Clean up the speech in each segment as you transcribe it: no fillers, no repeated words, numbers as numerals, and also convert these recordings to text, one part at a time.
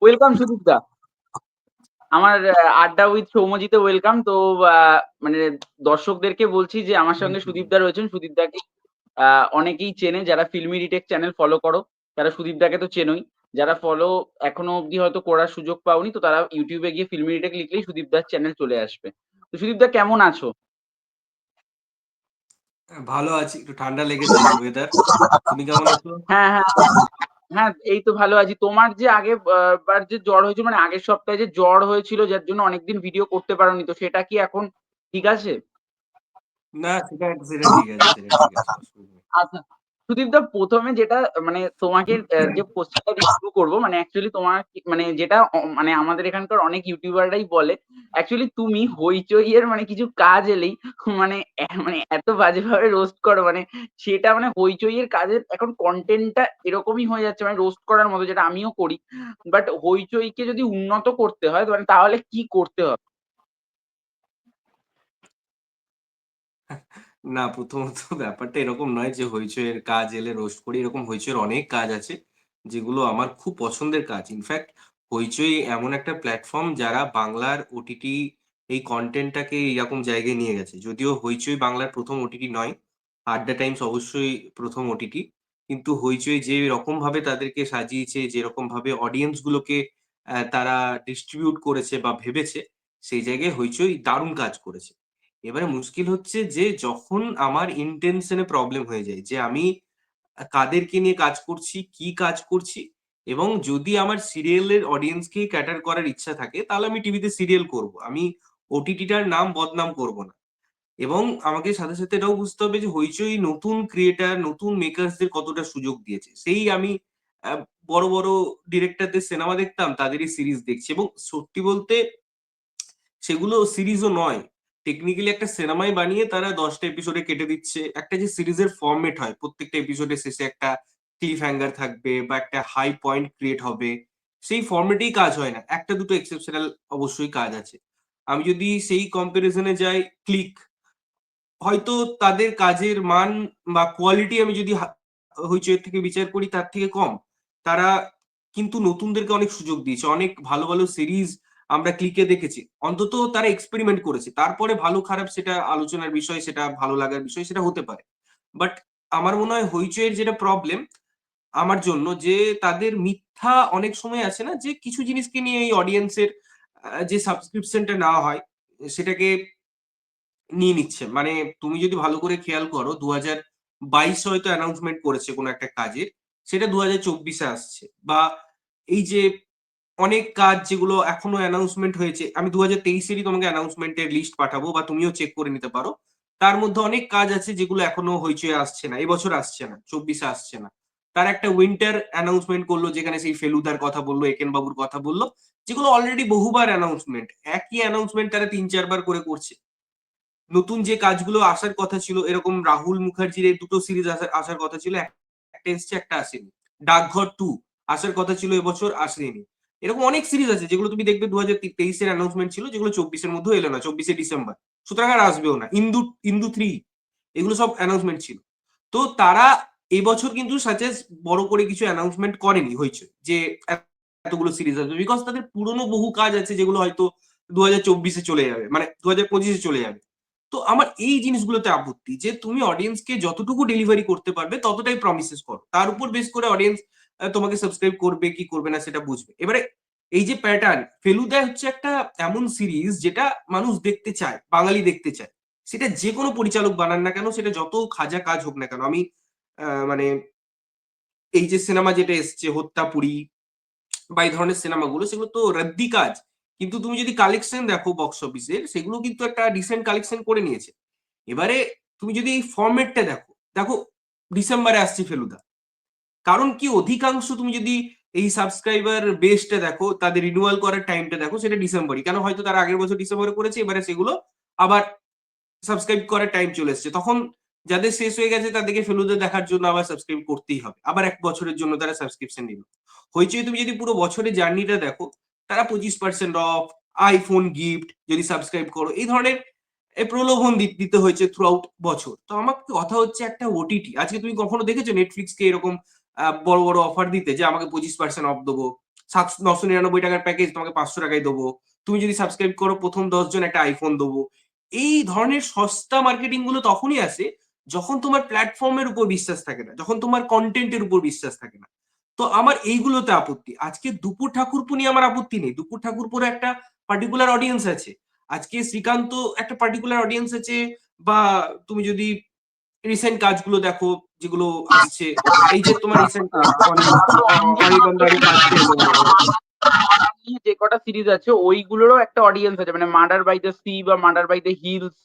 Welcome Sudip দা। আমার আড্ডা with সৌম্যজিতে welcome. তো আ মানে দর্শকদেরকে বলছি যে আমার সঙ্গে থ্যাংক ইউ। সুদীপ দা রয়েছেন। সুদীপ দাকে অনেকেই চেনে যারা ফিল্মি রিটেক চ্যানেল ফলো করো, তারা সুদীপ দাকে তো চেনোই। যারা ফলো এখনো অব্দি হয়তো করার সুযোগ পাওনি তো তারা YouTube এ গিয়ে ফিল্মি রিটেক লিখলেই সুদীপ দার চ্যানেল চলে আসবে। তো সুদীপ দা কেমন আছো? ভালো আছি। একটু ঠান্ডা লেগেছে ওয়েদার। তুমি কেমন আছো? হ্যাঁ, হ্যাঁ, হ্যাঁ, এই তো ভালো আছি। তোমার যে আগে বার যে জ্বর হয়েছিল মানে আগের সপ্তাহে যে জ্বর হয়েছিল যার জন্য অনেকদিন ভিডিও করতে পারোনি তো সেটা কি এখন ঠিক আছে? না, সেটা ঠিক আছে, সেটা ঠিক আছে। অসুবিধা নেই। আচ্ছা। সুদীপদা ১ম এ যেটা মানে তোমাকে যে কোয়েশ্চেনটা দিয়ে শুরু করব মানে অ্যাকচুয়ালি তোমার মানে যেটা মানে আমাদের এখানকার অনেক ইউটিউবাররাই বলে অ্যাকচুয়ালি তুমি হইচই এর মানে কিছু কাজ এলেই মানে মানে এত বাজেভাবে রোস্ট করো মানে সেটা মানে হইচই এর কাজের এখন কনটেন্টটা এরকমই হয়ে যাচ্ছে মানে রোস্ট করার মতো যেটা আমিও করি। বাট হইচইকে যদি উন্নত করতে হয় মানে তাহলে কি করতে হবে? না, প্রথমত ব্যাপারটা এরকম নয় যে হইচইয়ের কাজ এলে রোস্ট করি। এরকম হইচইয়ের অনেক কাজ আছে, যেগুলো আমার খুব পছন্দের কাজ। ইনফ্যাক্ট হইচই এমন একটা প্ল্যাটফর্ম যারা বাংলার ওটিটি এই কনটেন্টটাকে এরকম জায়গায় নিয়ে গেছে। যদিও হইচই বাংলার ১ম ওটিটি নয়। আড্ডা টাইমস অবশ্যই ১ম ওটিটি। কিন্তু হইচই যে রকমভাবে তাদেরকে সাজিয়েছে, যেরকমভাবে অডিয়েন্স গুলোকে তারা ডিস্ট্রিবিউট করেছে বা ভেবেছে, সেই জায়গায় হইচই দারুণ কাজ করেছে। এবারে মুশকিল হচ্ছে যে যখন আমার ইনটেনশন এ প্রবলেম হয়ে যায় যে আমি কাদেরকে নিয়ে কাজ করছি, কি কাজ করছি এবং যদি আমার সিরিয়ালের অডিয়েন্সকেই ক্যাটার করার ইচ্ছা থাকে তাহলে আমি টিভিতে সিরিয়াল করব। আমি ওটিটিটার নাম বদনাম করব না। এবং আমাকে সাথে, সাথে এটাও বুঝতে হবে যে হইচই নতুন ক্রিয়েটর, নতুন মেকার্সদের কতটা সুযোগ দিয়েছে। সেই আমি আ বড়, বড় ডিরেক্টরদের সিনেমা দেখতাম, তাদেরই সিরিজ দেখছি এবং সত্যি বলতে সেগুলো সিরিজও নয়। টেকনিক্যালি একটা সিনেমাই বানিয়ে তারা ১০ টা এপিসোডে কেটে দিচ্ছে। একটা যে সিরিজের ফরমেট হয়, প্রত্যেকটা এপিসোডের শেষে একটা ক্লিফ হ্যাঙ্গার থাকবে বা একটা হাই পয়েন্ট ক্রিয়েট হবে। সেই ফরমেটেই কাজ হয় না। ১ টা ২ টো এক্সেপশনাল অবশ্যই কাজ আছে। আমি যদি সেই কম্পারিজন এ যাই ক্লিক, হয়তো তাদের কাজের মান বা কোয়ালিটি আমি যদি হইচই থেকে বিচার করি তার থেকে কম। তারা কিন্তু নতুনদেরকে অনেক সুযোগ দিয়েছে। অনেক ভালো, ভালো সিরিজ আমরা ক্লিকে দেখেছি। অন্তত তারা এক্সপেরিমেন্ট করেছে। তারপরে ভালো খারাপ সেটা আলোচনার বিষয়, সেটা ভালো লাগার বিষয় সেটা হতে পারে। বাট আমার মনে হয় হইচইয়ের যেটা প্রবলেম আমার জন্য যে তাদের মিথ্যা অনেক সময় আছে না যে কিছু জিনিসকে নিয়ে এই অডিয়েন্স এর যে সাবস্ক্রিপশনটা নেওয়া হয় সেটাকে নিয়ে নিচ্ছে। মানে তুমি যদি ভালো করে খেয়াল করো ২০২২ এ হয়তো অ্যানাউন্সমেন্ট করেছে কোন একটা কাজের, সেটা ২০২৪ এ আসছে। বা এই যে অনেক কাজ যেগুলো এখনো অ্যানাউন্সমেন্ট হয়েছে, আমি ২০২৩ এরই তোমাকে অ্যানাউন্সমেন্ট এর লিস্ট পাঠাবো বা তুমিও চেক করে নিতে পারো। তার মধ্যে অনেক কাজ আছে যেগুলো এখনো হইচই আসছে না। এবছর আসছে না, ২৪ এ আসছে না। তার একটা উইন্টার অ্যানাউন্সমেন্ট করলো যেখানে সেই ফেলুদার কথা বলল, একেন বাবুর কথা বলল। যেগুলো অলরেডি বহুবার অ্যানাউন্সমেন্ট। একই অ্যানাউন্সমেন্ট তারা ৩-৪ বার করে করছে। নতুন যে কাজগুলো আসার কথা ছিল এরকম রাহুল মুখার্জির এই ২ টো সিরিজ আসার কথা ছিল। একটা এসছে, একটা আসেনি। 'ডাকঘর 2' আসার কথা ছিল এবছর, আসেনি। এরকম অনেক সিরিজ আছে যেগুলো তুমি দেখবে ২০২৩ এর অ্যানাউন্সমেন্ট ছিল যেগুলো ২৪ এর মধ্যেও এলো না। ২৪ শে ডিসেম্বর। সুতরাং আর আসবেও না। 'ইন্দু 3' এগুলো সব অ্যানাউন্সমেন্ট ছিল। তো তারা এবছর কিন্তু সাজেস বড় করে কিছু অ্যানাউন্সমেন্ট করেনি হইচই যে এতগুলো সিরিজ আসবে। বিকজ তাদের পুরনো বহু কাজ আছে যেগুলো হয়তো ২০২৪ এ চলে যাবে। মানে ২০২৫ এ চলে যাবে। তো আমার এই জিনিসগুলোতে আপত্তি যে তুমি অডিয়েন্সকে যতটুকু ডেলিভারি করতে পারবে ততটাই প্রমিসেস করো। তার উপর বেস করে অডিয়েন্স তোমাকে সাবস্ক্রাইব করবে কি করবে না সেটা বুঝবে। এবারে এই যে প্যাটার্ন, ফেলুদা হচ্ছে একটা এমন সিরিজ যেটা মানুষ দেখতে চায়, বাঙালি দেখতে চায়। সেটা যেকোনো পরিচালক বানান না কেন, সেটা যত খাজা কাজ হোক না কেন। আমি মানে এই যে সিনেমা যেটা এসছে 'হত্যাপুরী' বা এই ধরনের সিনেমাগুলো সেগুলো তো রাদ্দি কাজ। কিন্তু তুমি যদি কালেকশন দেখো বক্স অফিসের সেগুলো কিন্তু একটা ডিসেন্ট কালেকশন করে নিয়েছে। এবারে তুমি যদি এই ফরম্যাটটা দেখো, দেখো ডিসেম্বরে আসছে ফেলুদা। কারণ কি অধিকাংশ তুমি যদি এই সাবস্ক্রাইবার বেসটা দেখো, তাদের রিনিউয়াল করার টাইমটা দেখো সেটা ডিসেম্বরই। কেন হয়তো তারা আগের বছর ডিসেম্বরে করেছে, এবারে সেগুলো আবার সাবস্ক্রাইব করার টাইম চলে এসছে। তখন যাদের শেষ হয়ে গেছে তাদেরকে ফেলুদা দেখার জন্য আবার সাবস্ক্রাইব করতেই হবে। আবার ১ বছরের জন্য তারা সাবস্ক্রিপশন নিল। হইচই তুমি যদি পুরো বছরের জার্নিটা দেখো, তারা ২৫% অফ, আইফোন গিফট যদি সাবস্ক্রাইব করো। এই ধরনের প্রলোভন দিতে হয়েছে থ্রু আউট বছর। তো আমার কথা হচ্ছে একটা ওটিটি। আজকে তুমি কখনো দেখেছো Netflix কে এরকম বড়, বড় অফার দিতে যে আমাকে ২৫% অফ দেবো। 999 টাকার প্যাকেজ তোমাকে 500 টাকায় দেবো, তুমি যদি সাবস্ক্রাইব করো প্রথম 10 জন একটা আইফোন দেবো। এই ধরনের সস্তা মার্কেটিং গুলো তখনই আসে যখন তোমার প্ল্যাটফর্মের উপর বিশ্বাস থাকে না, যখন তোমার কন্টেন্টের উপর বিশ্বাস থাকে না। তো আমার এইগুলোতে আপত্তি। আজকে দুপুর ঠাকুরপো নিয়ে আমার আপত্তি নেই, দুপুর ঠাকুরপোর একটা পার্টিকুলার অডিয়েন্স আছে, আজকে শ্রীকান্ত একটা পার্টিকুলার অডিয়েন্স আছে, বা তুমি যদি রিসেন্ট কাজগুলো দেখো যেগুলো আসছে, এই যে তোমার রিসেন্ট অনির্বাণদারই কাজটা এলো মনে করো। নিয়ে যে কটা সিরিজ আছে ওইগুলোরও একটা অডিয়েন্স আছে, মানে মার্ডার বাই দ্য সি বা মার্ডার বাই দ্য হিলস।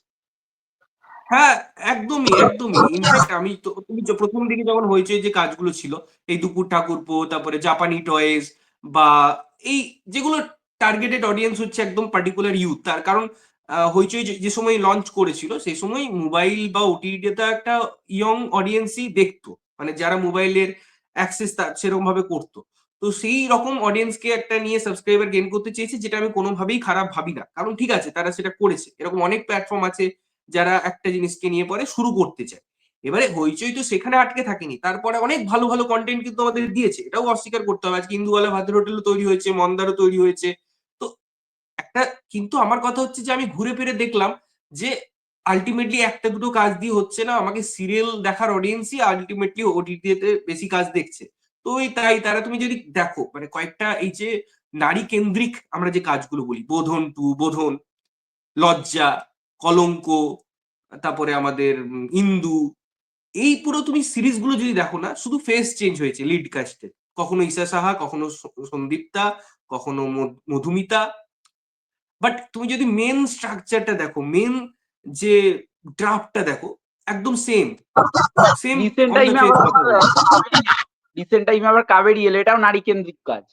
হ্যাঁ, একদমই একদমই। ইনফ্যাক্ট আমি তো, তুমি প্রথম দিকে যখন হয়েছে যে কাজগুলো ছিল, এই দুপুর ঠাকুরপো, তারপরে জাপানি টয়েস, বা এই যেগুলো টার্গেটেড অডিয়েন্স হচ্ছে একদম পার্টিকুলার ইউথ, তার কারণ হইচই যে সময় লঞ্চ করেছিল সেই সময় মোবাইল বা ওটিটিতে একটা ইয়ং অডিয়েন্সই দেখতো, মানে যারা মোবাইলের অ্যাক্সেস সেরকম ভাবে করতো। তো সেই রকম অডিয়েন্সকে একটা নিয়ে সাবস্ক্রাইবার গেইন করতে চেয়েছে, যেটা আমি কোনোভাবেই খারাপ ভাবি না, কারণ ঠিক আছে তারা সেটা করেছে। এরকম অনেক প্ল্যাটফর্ম আছে যারা একটা জিনিসকে নিয়ে পরে শুরু করতে চায়। এবারে হইচই তো সেখানে আটকে থাকেনি, তারপরে অনেক ভালো ভালো কন্টেন্ট কিন্তু আমাদের দিয়েছে, এটাও অস্বীকার করতে হবে। আজকে ইন্দুবালা ভাতের হোটেলও তৈরি হয়েছে, মন্দারও তৈরি হয়েছে। তো একটা, কিন্তু আমার কথা হচ্ছে যে আমি ঘুরে ফিরে দেখলাম যে আলটিমেটলি একটা দুটো কাজ দিয়ে হচ্ছে না, আমাকে সিরিয়াল দেখার অডিয়েন্সই আলটিমেটলি ওটিটিতে বেশি কাজ দেখছে। তো ওই তাই তারা, তুমি যদি দেখো মানে কয়েকটা এই যে নারী কেন্দ্রিক আমরা যে কাজগুলো বলি, বোধন টু, বোধন, লজ্জা, কলঙ্ক, তারপরে আমাদের ইন্দু, এই পুরো তুমি সিরিজ গুলো যদি দেখো না, শুধু ফেস চেঞ্জ হয়েছে লিড কাস্টে, কখনো ঈশা সাহা, কখনো সন্দীপ্তা, কখনো মধুমিতা। বাট তুমি যদি মেন স্ট্রাকচারটা দেখো, মেন যে ড্রাফটটা দেখো, একদম same same recent on the টাইমে ফেস আবার কথা বলছি। রিসেন্ট টাইমে আবার কাবেরী এলো, এটাও নারী কেন্দ্রিক কাজ।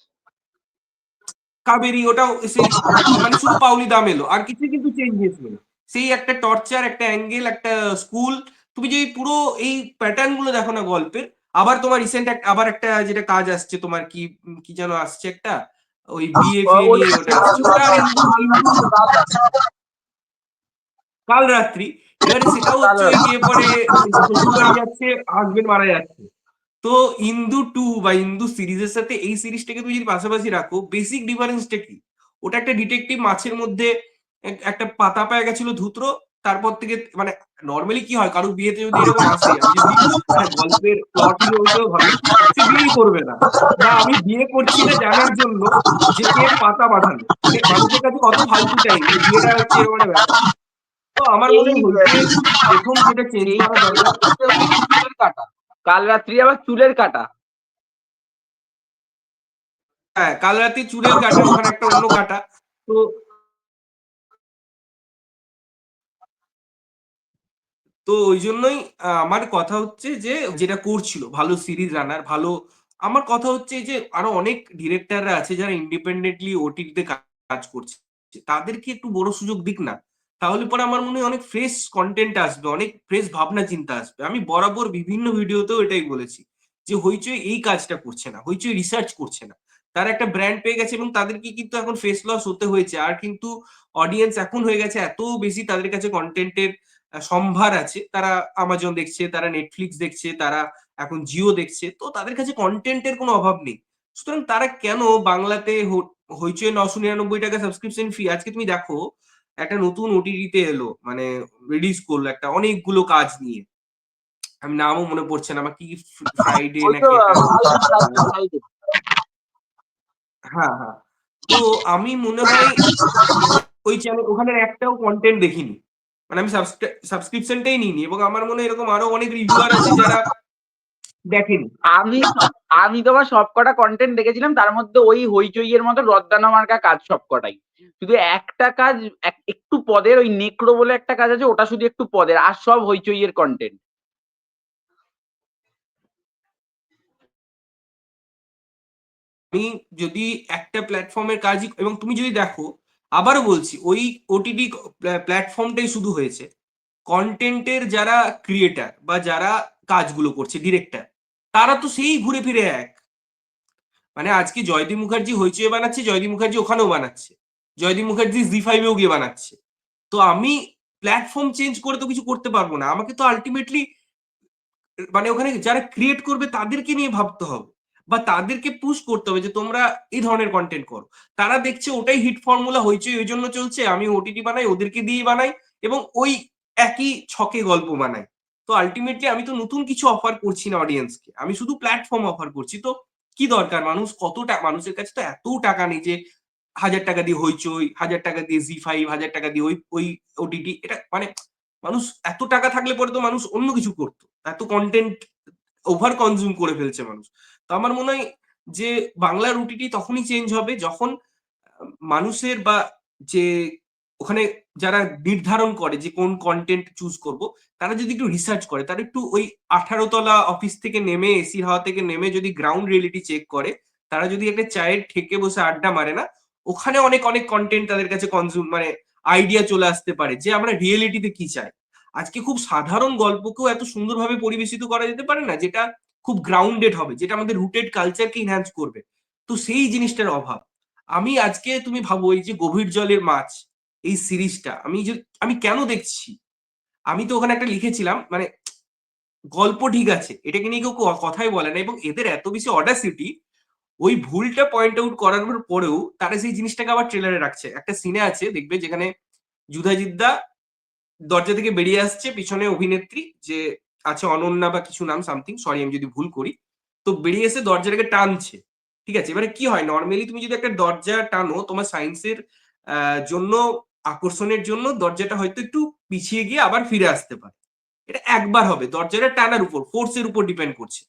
কাবেরী, ওটাও সেই মানে শুধু পাউলি দাম এলো, আর কিছু কিন্তু চেঞ্জেস নেই। সেই একটা টর্চার, একটা অ্যাঙ্গেল, একটা স্কুল, তুমি যদি পুরো এই প্যাটার্ন গুলো দেখো না গল্পের। আবার তোমার রিসেন্ট আবার একটা যেটা কাজ আসছে তোমার, কি কি যেন আসছে একটা, ওই বিয়ে ফিয়ে নিয়ে ওটা আসছে, ওটা আর ইন্দু ইন্দু কাল রাত্রি। এবারে সেটাও হচ্ছে ওই গিয়ে পরে শ্বশুর বাড়ি যাচ্ছে, হাজবেন্ড মারা যাচ্ছে। তো ইন্দু টু বা ইন্দু সিরিজের সাথে এই সিরিজটাকে তুমি যদি পাশাপাশি রাখো, বেসিক ডিফারেন্সটা কি? ওটা একটা ডিটেকটিভ, মাছের মধ্যে একটা পাতা পায়া গেছিল ধুতরো, তারপর থেকে মানে নর্মালি কি হয়, কারোর বিয়েতে যদি এরকম আসে, আমি যদি একটা গল্পের প্লট হিসেবেও ভাবি, সে বিয়েই করবে না। বা আমি বিয়ে করছি না জানার জন্য যে কে পাতা বাঁধালো, মানে মানুষের কাছে কত ফালতু টাইম যে বিয়েটা হচ্ছে এরকম একটা ব্যাপার। তো আমার মনে এই হয় হইচই প্রথম যেটা চেঞ্জ এই করা দরকার। চুলের কাটা, কাল রাত্রি আবার চুলের কাটা। হ্যাঁ, কাল রাতে চুলের কাটা, ওখানে একটা অন্য কাটা। তো তো ওই জন্যই আমার কথা হচ্ছে যে যেটা করছিল ভালো সিরিজ রানার ভালো, আমার কথা হচ্ছে যে আরো অনেক ডিরেক্টররা আছে যারা ইন্ডিপেন্ডেন্টলি ওটিটিতে কাজ করছে, তাদেরকে একটু বড় সুযোগ দিক না। তাহলে পরে আমার মনে হয় অনেক ফ্রেশ কন্টেন্ট আসবে, অনেক ফ্রেশ ভাবনা চিন্তা আসবে। আমি বরাবর বিভিন্ন ভিডিওতেও এটাই বলেছি যে হইচই এই কাজটা করছে না, হইচই রিসার্চ করছে না। তারা একটা ব্র্যান্ড পেয়ে গেছে এবং তাদেরকে কিন্তু এখন ফেস লস হতে হয়েছে, আর কিন্তু অডিয়েন্স এখন হয়ে গেছে এত বেশি, তাদের কাছে কন্টেন্টের সম্ভার আছে। তারা আমাজন দেখছে, তারা নেটফ্লিক্স দেখছে, তারা এখন জিও দেখছে, তো তাদের কাছে কন্টেন্টের কোনো অভাব নেই। সুতরাং তারা কেন বাংলাতে হইচই 999 টাকা সাবস্ক্রিপশন ফি, আজকে তুমি দেখো একটা নতুন ওটিটিতে এলো, মানে রিলিজ করলো একটা অনেকগুলো কাজ নিয়ে, আমি নামও মনে পড়ছে না আমার, কি ফ্রাইডে ওই তো নাকি একটা Friday, Friday। হ্যাঁ হ্যাঁ। তো আমি মনে হয় ওই চ্যানেল, ওখানে একটাও কন্টেন্ট দেখিনি, মানে আমি সাবস্ক্রিপশনটাই নিইনি, এবং আমার মনে হয় এরকম আরো অনেক রিভিউয়ার আছে যারা দেখেনি। আমি আমি তোমার সবকটা কন্টেন্ট দেখেছিলাম, তার মধ্যে ওই হইচই এর মতো রদ্দানা মার্কা কাজ সবকটাই। শুধু একটা কাজ একটু পদের, ওই নেক্রো বলে একটা কাজ আছে, ওটা শুধু একটু পদের, আর সব হইচই এর কন্টেন্ট। আমি যদি একটা প্ল্যাটফর্মের কাজই, এবং তুমি যদি দেখো, আবারও বলছি ওই ওটিটি প্ল্যাটফর্মটাই শুধু হয়েছে, কন্টেন্টের যারা ক্রিয়েটার বা যারা কাজগুলো করছে ডিরেক্টর, তারা তো সেই ঘুরে ফিরে এক। মানে আজকে জয়দীপ মুখার্জি হইচই বানাচ্ছে, জয়দীপ মুখার্জি ওখানেও বানাচ্ছে, জয়দীপ মুখার্জি জি5এও গিয়ে বানাচ্ছে। তো আমি প্ল্যাটফর্ম চেঞ্জ করে তো কিছু করতে পারবো না, আমাকে তো আলটিমেটলি মানে ওখানে যারা ক্রিয়েট করবে তাদেরকে নিয়ে ভাবতে হবে। বা তাদেরকে পুশ করতে হবে যে তোমরা এই ধরনের কন্টেন্ট করো। তারা দেখছে ওটাই হিট ফর্মুলা, হইচই ওই জন্য চলছে, আমি ওটিটি বানাই, ওদেরকে দিয়েই বানাই এবং ওই একই ছকে গল্প বানাই। তো আলটিমেটলি আমি তো নতুন কিছু অফার করছি না অডিয়েন্সকে, আমি শুধু প্ল্যাটফর্ম অফার করছি। তো কি দরকার, মানুষের কাছে তো এত টাকা নেই যে 1000 টাকা দিয়ে হইচই, 1000 টাকা দিয়ে জি5, 1000 টাকা দিয়ে ওই ওই ওটিটি, এটা মানে মানুষ এত টাকা থাকলে পরে তো মানুষ অন্য কিছু করতো। এত কন্টেন্ট ওভার কনজিউম করে ফেলছে মানুষ। তো আমার মনে হয় যে বাংলার ওটিটি তখনই চেঞ্জ হবে যখন মানুষের বা যে ওখানে যারা নির্ধারণ করে যে কোন কন্টেন্ট চুজ করব, তারা যদি একটু রিসার্চ করে, তারা একটু ওই 18 তলা অফিস থেকে নেমে, এসি হাওয়া থেকে নেমে যদি গ্রাউন্ড রিয়েলিটি চেক করে, তারা যদি একটা চায়ের ঠেকে বসে আড্ডা মারে না, ওখানে অনেক অনেক কন্টেন্ট তাদের কাছে কনজিউম মানে আইডিয়া চলে আসতে পারে যে আমরা রিয়েলিটিতে কি চাই। আজকে খুব সাধারণ গল্পকেও এত সুন্দরভাবে পরিবেশিত করা যেতে পারে না, যেটা খুব গ্রাউন্ডেড হবে, যেটা আমাদের রুটেড কালচারকে ইনহ্যান্স করবে। তো সেই জিনিসটার অভাব। আমি আজকে তুমি ভাবো এই যে গভীর জলের মাছ, এই সিরিজটা আমি কেন দেখছি, আমি তো ওখানে একটা লিখেছিলাম মানে গল্প ঠিক আছে, এটাকে নিয়ে কেউ কথাই বলে না, এবং এদের এত বেশি অডাসিটি ওই ভুলটা পয়েন্ট আউট করার পরেও তারা সেই জিনিসটাকে আবার ট্রেলারে রাখছে। একটা সিনে আছে দেখবে যেখানে যুধাজিৎ দা দরজা থেকে বেরিয়ে আসছে, পিছনে অভিনেত্রী যে আছে অনন্যা বা কিছু নাম সামথিং, সরি আমি যদি ভুল করি, তো বেরিয়ে এসে দরজাটাকে টানছে। ঠিক আছে, এবারে কি হয়, নর্মালি তুমি যদি একটা দরজা টানো তোমার সায়েন্সের জন্য, আকর্ষণের জন্য দরজাটা হয়তো একটু পিছিয়ে গিয়ে আবার ফিরে আসতে পারে। এটা একবার হবে, দরজাটা টানার উপর, ফোর্সের উপর ডিপেন্ড করছে।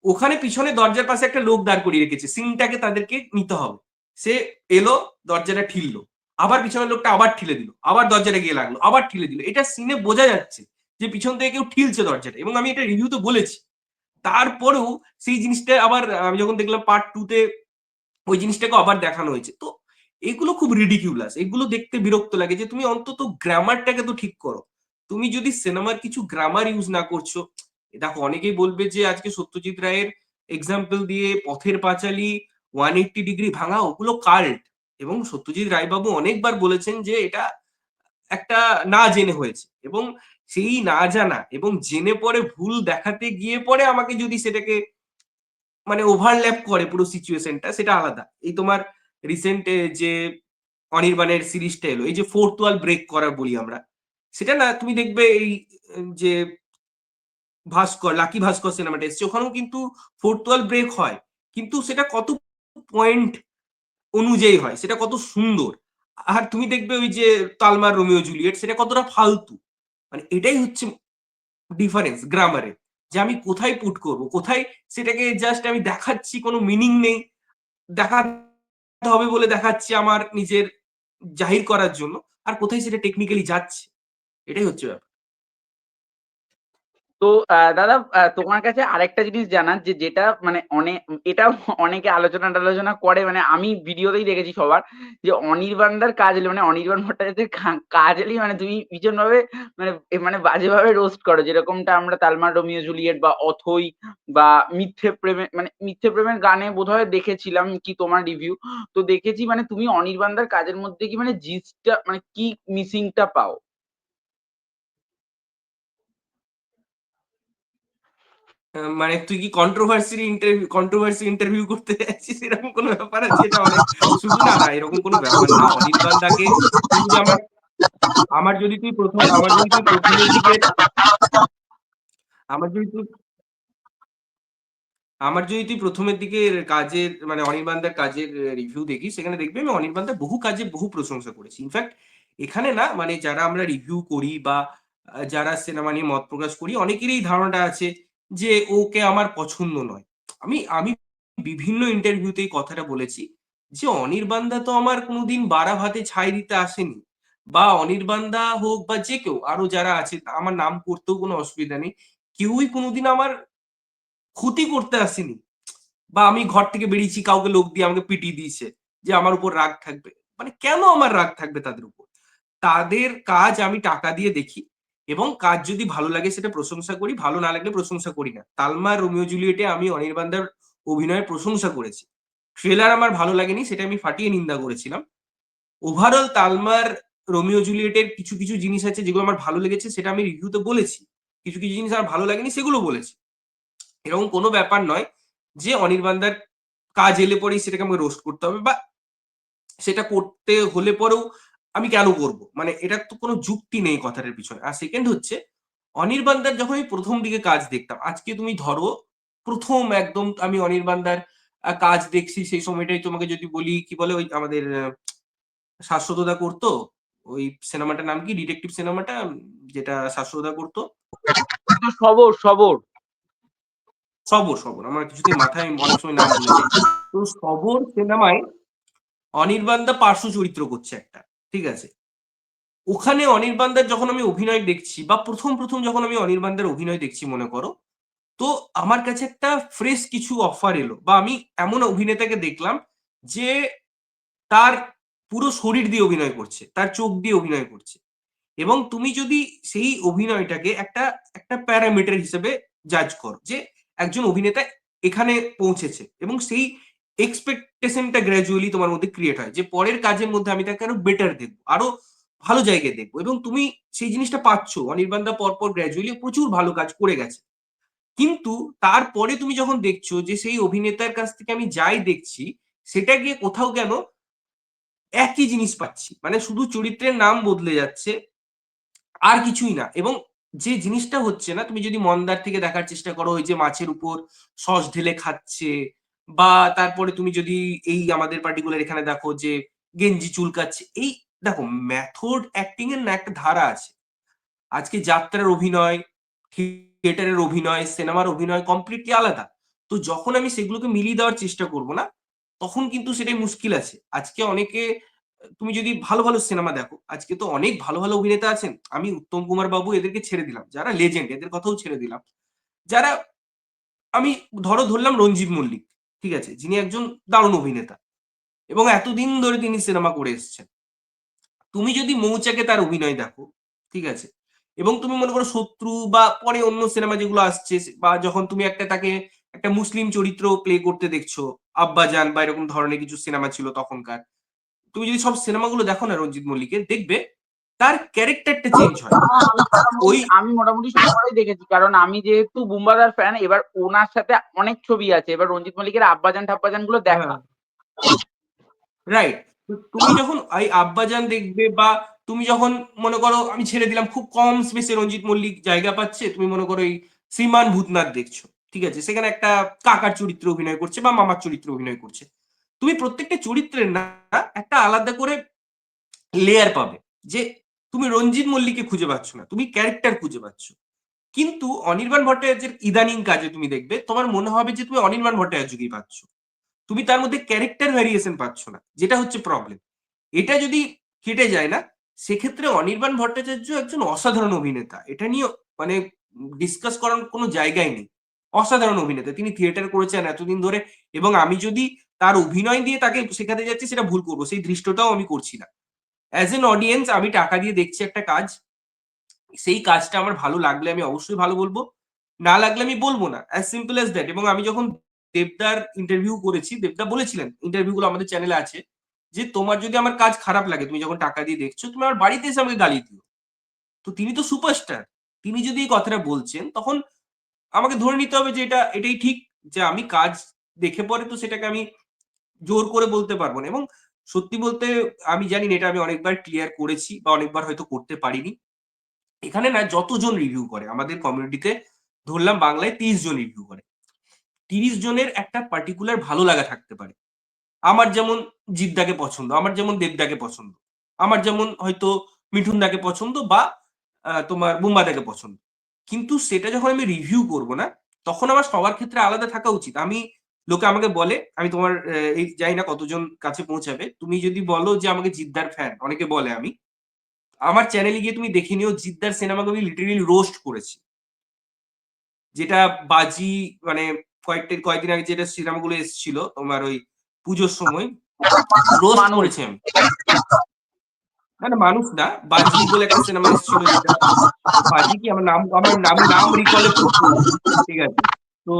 ওখানে পিছনে দরজার পাশে একটা লোক দাঁড় করিয়ে রেখেছে, সিনটাকে তাদেরকে নিতে হবে। সে এলো, দরজাটা ঠিললো, আবার পিছনের লোকটা আবার ঠিলে দিল, আবার দরজাটা গিয়ে লাগলো, আবার ঠিলে দিল। এটা সিনে বোঝা যাচ্ছে যে পিছন থেকে কেউ ঠিলছে দরজাটা, এবং আমি এটা রিভিউতে বলেছি। তারপরেও সেই জিনিসটা আবার আমি যখন দেখলাম পার্ট 2 তে ওই জিনিসটাকে আবার দেখানো হয়েছে। তো এগুলো খুব রিডিকিউলাস, এগুলো দেখতে বিরক্ত লাগে যে তুমি অন্তত গ্রামারটাকে তো ঠিক করো। তুমি যদি সিনেমার কিছু গ্রামার ইউজ না করছো, দেখো অনেকেই বলবে যে আজকে সত্যজিৎ রায়ের এক্সাম্পল দিয়ে পথের পাঁচালী, 180 ডিগ্রি ভাঙা, ওগুলো কাল্ট। এবং সত্যজিৎ রায়বাবু অনেকবার বলেছেন যে এটা একটা না জেনে হয়েছে, এবং সেই না জানা এবং জেনে পরে ভুল দেখাতে গিয়ে পরে আমাকে যদি সেটাকে মানে ওভারল্যাপ করে পুরো সিচুয়েশনটা, সেটা আলাদা। এই তোমার রিসেন্ট যে অনির্বাণের সিরিজটা এলো, এই যে ফোর্থ ওয়াল ব্রেক করা বলি আমরা, সেটা না তুমি দেখবে এই যে ভাস্কর, লাকি ভাস্কর সিনেমাটা এসছে, ওখানেও কিন্তু ফোর্থ ওয়াল ব্রেক হয়, কিন্তু সেটা কত পয়েন্ট অনুযায়ী হয়, সেটা কত সুন্দর। আর তুমি দেখবে ওই যে তালমার রোমিও জুলিয়েট, সেটা কতটা ফালতু। মানে এটাই হচ্ছে ডিফারেন্স গ্রামারে, যে আমি কোথায় পুট করব, কোথায় সেটাকে জাস্ট আমি দেখাচ্ছি, কোনো মিনিং নেই, দেখাতে হবে বলে দেখাচ্ছি আমার নিজের জাহির করার জন্য, আর কোথায় সেটা টেকনিক্যালি যাচ্ছে, এটাই হচ্ছে ব্যাপার। তো দাদা, তোমার কাছে আরেকটা জিনিস জানার, যেটা মানে এটাও অনেকে আলোচনা-টালোচনা করে, মানে আমি ভিডিওতেই দেখেছি সবার, যে অনির্বাণদার কাজ এলে, মানে অনির্বাণ ভট্টাচার্যের কাজ এলেই মানে তুমি ভীষণভাবে মানে বাজেভাবে রোস্ট করো। যেরকমটা আমরা তালমার রোমিও জুলিয়েট বা অথৈ বা মিথ্যে প্রেমের গানে বোধহয় দেখেছিলাম কি তোমার রিভিউ। তো দেখেছি মানে তুমি অনির্বাণদার কাজের মধ্যে কি মানে জিসটা মানে কি মিসিং টা পাও? মানে তুই কি কন্ট্রোভার্সি ইন্টারভিউ করতে যাচ্ছিস, এরকম কোনো ব্যাপার আছে? এটা অনেক শুধু না না, এরকম কোনো ব্যাপার না। অনির্বাণ দাকে তুই যদি আমার যদি তুই প্রথম আমার যদি তুই প্রথমের দিকের আমার যদি তুই আমার যদি তুই প্রথমের দিকের কাজের মানে অনির্বাণ দার কাজের রিভিউ দেখিস, সেখানে দেখবি আমি অনির্বাণ দার বহু কাজে বহু প্রশংসা করেছি। ইনফ্যাক্ট এখানে না মানে যারা আমরা রিভিউ করি বা যারা সিনেমা নিয়ে মত প্রকাশ করি, অনেকেরই এই ধারণাটা আছে যে ওকে আমার পছন্দ নয়। আমি আমি বিভিন্ন ইন্টারভিউতে এই কথাটা বলেছি যে অনির্বাণ দা তো আমার কোনোদিন বাড়া ভাতে ছাই দিতে আসেনি, বা অনির্বাণ দা হোক বা যে কেউ আরো যারা আছে, আমার নাম করতেও কোনো অসুবিধা নেই, কেউই কোনোদিন আমার ক্ষতি করতে আসেনি। বা আমি ঘর থেকে বেরিয়েছি, কাউকে লোক দিয়ে আমাকে পিটিয়ে দিয়েছে যে আমার উপর রাগ থাকবে। মানে কেন আমার রাগ থাকবে তাদের উপর? তাদের কাজ আমি টাকা দিয়ে দেখি, এবং কাজ যদি ভালো লাগে সেটা প্রশংসা করি, ভালো না লাগলে প্রশংসা করি না। তালমার রোমিও জুলিয়েটে আমি অনির্বাণদার অভিনয়ের প্রশংসা করেছি। ট্রেলার আমার ভালো লাগেনি, সেটা আমি ফাটিয়ে নিন্দা করেছিলাম। ওভারঅল তালমার রোমিও জুলিয়েটের কিছু কিছু জিনিস আছে যেগুলো আমার ভালো লেগেছে, সেটা আমি রিভিউতে বলেছি। কিছু কিছু জিনিস আমার ভালো লাগেনি, সেগুলো বলেছি। এরকম কোনো ব্যাপার নয় যে অনির্বাণদার কাজ এলে পরেই সেটাকে আমাকে রোস্ট করতে হবে, বা সেটা করতে হলে পরেও আমি কেন করব? মানে এটার তো কোনো যুক্তি নেই কথাটার পিছনে। আর সেকেন্ড হচ্ছে, অনির্বাণদার যখন আমি ১ম দিকে কাজ দেখতাম, আজকে তুমি ধরো ১ম একদম আমি অনির্বাণদার কাজ দেখছি সেই সময়টাই তোমাকে যদি বলি, কি বলে ওই আমাদের শাশ্বতদা করতো, ওই সিনেমাটার নাম কি? ডিটেকটিভ সিনেমাটা যেটা শাশ্বতদা করতো? তো সবর, সবর। সবর, সবর। আমার কিছুতেই মাথায় অনেক সময় নাম ভুলে যাই। তো সবর সিনেমায় অনির্বাণদা পার্শ্ব চরিত্র করছে একটা। ঠিক আছে? ওখানে অনির্বাণদার যখন আমি অভিনয় দেখছি, বা ১ম যখন আমি অনির্বাণদার অভিনয় দেখছি মনে করো, তো আমার কাছে একটা ফ্রেশ কিছু অফার এলো, বা আমি এমন অভিনেতাকে দেখলাম যে তার পুরো শরীর দিয়ে অভিনয় করছে, তার চোখ দিয়ে অভিনয় করছে। এবং তুমি যদি সেই অভিনয়টাকে একটা একটা প্যারামিটার হিসেবে জাজ করো যে একজন অভিনেতা এখানে পৌঁছেছে, এবং সেই এক্সপেকটেশনটা গ্র্যাজুয়ালি তোমার মধ্যে ক্রিয়েট হয় যে পরের কাজের মধ্যে আমি তাকে আরো বেটার দেখবো, আরো ভালো জায়গায় দেখবো, এবং তুমি সেই জিনিসটা পাচ্ছ। অনির্বাণদা পরপর গ্র্যাজুয়ালি প্রচুর ভালো কাজ করে গেছে, কিন্তু তারপরে তুমি যখন দেখছো যে সেই অভিনেতার কাছ থেকে আমি যাই দেখছি, সেটা গিয়ে কোথাও কেন একই জিনিস পাচ্ছি, মানে শুধু চরিত্রের নাম বদলে যাচ্ছে, আর কিছুই না। এবং যে জিনিসটা হচ্ছে না, তুমি যদি মন্দার থেকে দেখার চেষ্টা করো, ওই যে মাছের উপর সস ঢেলে খাচ্ছে, বা তারপরে তুমি যদি এই আমাদের পার্টিকুলার এখানে দেখো যে গেঞ্জি চুলকাচ্ছে, এই দেখো মেথড অ্যাক্টিং এর না একটা ধারা আছে। আজকে যাত্রার অভিনয়, থিয়েটারের অভিনয়, সিনেমার অভিনয় কমপ্লিটলি আলাদা। তো যখন আমি সেগুলোকে মিলিয়ে দেওয়ার চেষ্টা করব না, তখন কিন্তু সেটাই মুশকিল আছে। আজকে অনেকে, তুমি যদি ভালো, ভালো সিনেমা দেখো, আজকে তো অনেক ভালো, ভালো অভিনেতা আছেন। আমি উত্তম কুমার বাবু এদেরকে ছেড়ে দিলাম। যারা লেজেন্ড এদের কথাও ছেড়ে দিলাম। যারা, আমি ধরলাম রঞ্জিত মল্লিক। ঠিক আছে? যিনি একজন দারুণ অভিনেতা এবং এতদিন ধরে তিনি সিনেমা করে এসছেন। তুমি যদি মৌচাকে তার অভিনয় দেখো, ঠিক আছে? এবং তুমি মনে করো শত্রু, বা পরে অন্য সিনেমা যেগুলো আসছে, বা যখন তুমি একটা তাকে একটা মুসলিম চরিত্র প্লে করতে দেখছো, আব্বাজান বা এরকম ধরনের কিছু সিনেমা ছিল তখনকার। তুমি যদি সব সিনেমাগুলো দেখো না রঞ্জিত মল্লিকের, দেখবে তার ক্যারেক্টারটা চেঞ্জ হয়। ওই আমি মোটামুটি সবাই দেখেছি, কারণ আমি যেহেতু বুম্বাদার ফ্যান, এবার ওনার সাথে অনেক ছবি আছে, এবার রঞ্জিত মল্লিকের আব্বাজান টাব্বাজান গুলো দেখা। হ্যাঁ, রাইট। তো তুমি যখন এই আব্বাজান দেখবে, বা তুমি যখন মনে করো, আমি ছেড়ে দিলাম, খুব কম স্পেসে রঞ্জিত মল্লিক জায়গা পাচ্ছে, তুমি মনে করো এই শ্রীমান ভূতনাথ দেখছো, ঠিক আছে? সেখানে একটা কাকার চরিত্রে অভিনয় করছে বা মামার চরিত্রে অভিনয় করছে। তুমি প্রত্যেকটা চরিত্রের না একটা আলাদা করে লেয়ার পাবে, যে তুমি রঞ্জিত মল্লিককে খুঁজে পাচ্ছ না, তুমি ক্যারেক্টার খুঁজে পাচ্ছ। কিন্তু অনির্বাণ ভট্টাচার্যের ইদানিং কাজে তুমি দেখবে তোমার মনে হবে যে তুমি অনির্বাণ ভট্টাচার্যকেই পাচ্ছ, তুমি তার মধ্যে ক্যারেক্টার ভ্যারিয়েশন পাচ্ছ না, যেটা হচ্ছে প্রবলেম। এটা যদি কেটে যায় না, সেক্ষেত্রে অনির্বাণ ভট্টাচার্য একজন অসাধারণ অভিনেতা, এটা নিয়ে মানে ডিসকাস করার কোনো জায়গায় নেই। অসাধারণ অভিনেতা, তিনি থিয়েটার করেছেন এতদিন ধরে, এবং আমি যদি তার অভিনয় দিয়ে তাকে শেখাতে যাচ্ছি সেটা ভুল করবো, সেই দৃষ্টটাও আমি করছি না। অ্যাজ এন অডিয়েন্স আমি টাকা দিয়ে দেখছি একটা কাজ, সেই কাজটা আমার ভালো লাগলে আমি অবশ্যই ভালো বলবো, না লাগলে আমি বলবো না, অ্যাজ সিম্পল অ্যাজ দ্যাট। এবং আমি যখন দেবদার ইন্টারভিউ করেছি, দেবদা বলেছিলেন, ইন্টারভিউ গুলো আমাদের চ্যানেলে আছে, যে তোমার যদি আমার কাজ খারাপ লাগে, তুমি যখন টাকা দিয়ে দেখছো, তুমি আমার বাড়িতে এসে আমাকে গালি দিও। তো তিনি তো সুপারস্টার, তিনি যদি এই কথাটা বলছেন, তখন আমাকে ধরে নিতে হবে যে এটাই ঠিক, যে আমি কাজ দেখে পরে তো সেটাকে আমি জোর করে বলতে পারবো না। এবং সত্যি বলতে, আমি জানি না এটা আমি অনেকবার ক্লিয়ার করেছি বা অনেকবার হয়তো করতে পারিনি। এখানে না যতজন রিভিউ করে আমাদের কমিউনিটিতে, ধরলাম বাংলায় ৩০ জন রিভিউ করে, ৩০ জনের একটা পার্টিকুলার ভালো লাগা থাকতে পারে। আমার যেমন জিদ্দাকে পছন্দ, আমার যেমন দেবদাকে পছন্দ, আমার যেমন হয়তো মিঠুনদাকে পছন্দ, বা তোমার বুম্বাদাকে পছন্দ। কিন্তু সেটা যখন আমি রিভিউ করব না, তখন আমার সবার ক্ষেত্রে আলাদা থাকা উচিত। লোকে আমাকে বলে, আমি তোমার এই জানি না কতজন কাছে পৌঁছাবে, তুমি যদি বলো যে আমাকে জিদ্দার ফ্যান, অনেকে বলে, আমি আমার চ্যানেলে গিয়ে তুমি দেখে নিও, জিদ্দার সিনেমাকে আমি লিটারেলি রোস্ট করেছি। যেটা বাজি, মানে কয়েকদিন আগে যেটা সিনেমাগুলো এসেছিল তোমার ওই পুজোর সময়, রোস্ট মানুষ। করেছি আমি। না, না, মানুষ না, বাজি বলে একটা সিনেমা এসেছিল যেটা, বাজি কি, আমি নাম রিকলে খুব করি। ঠিক আছে? তো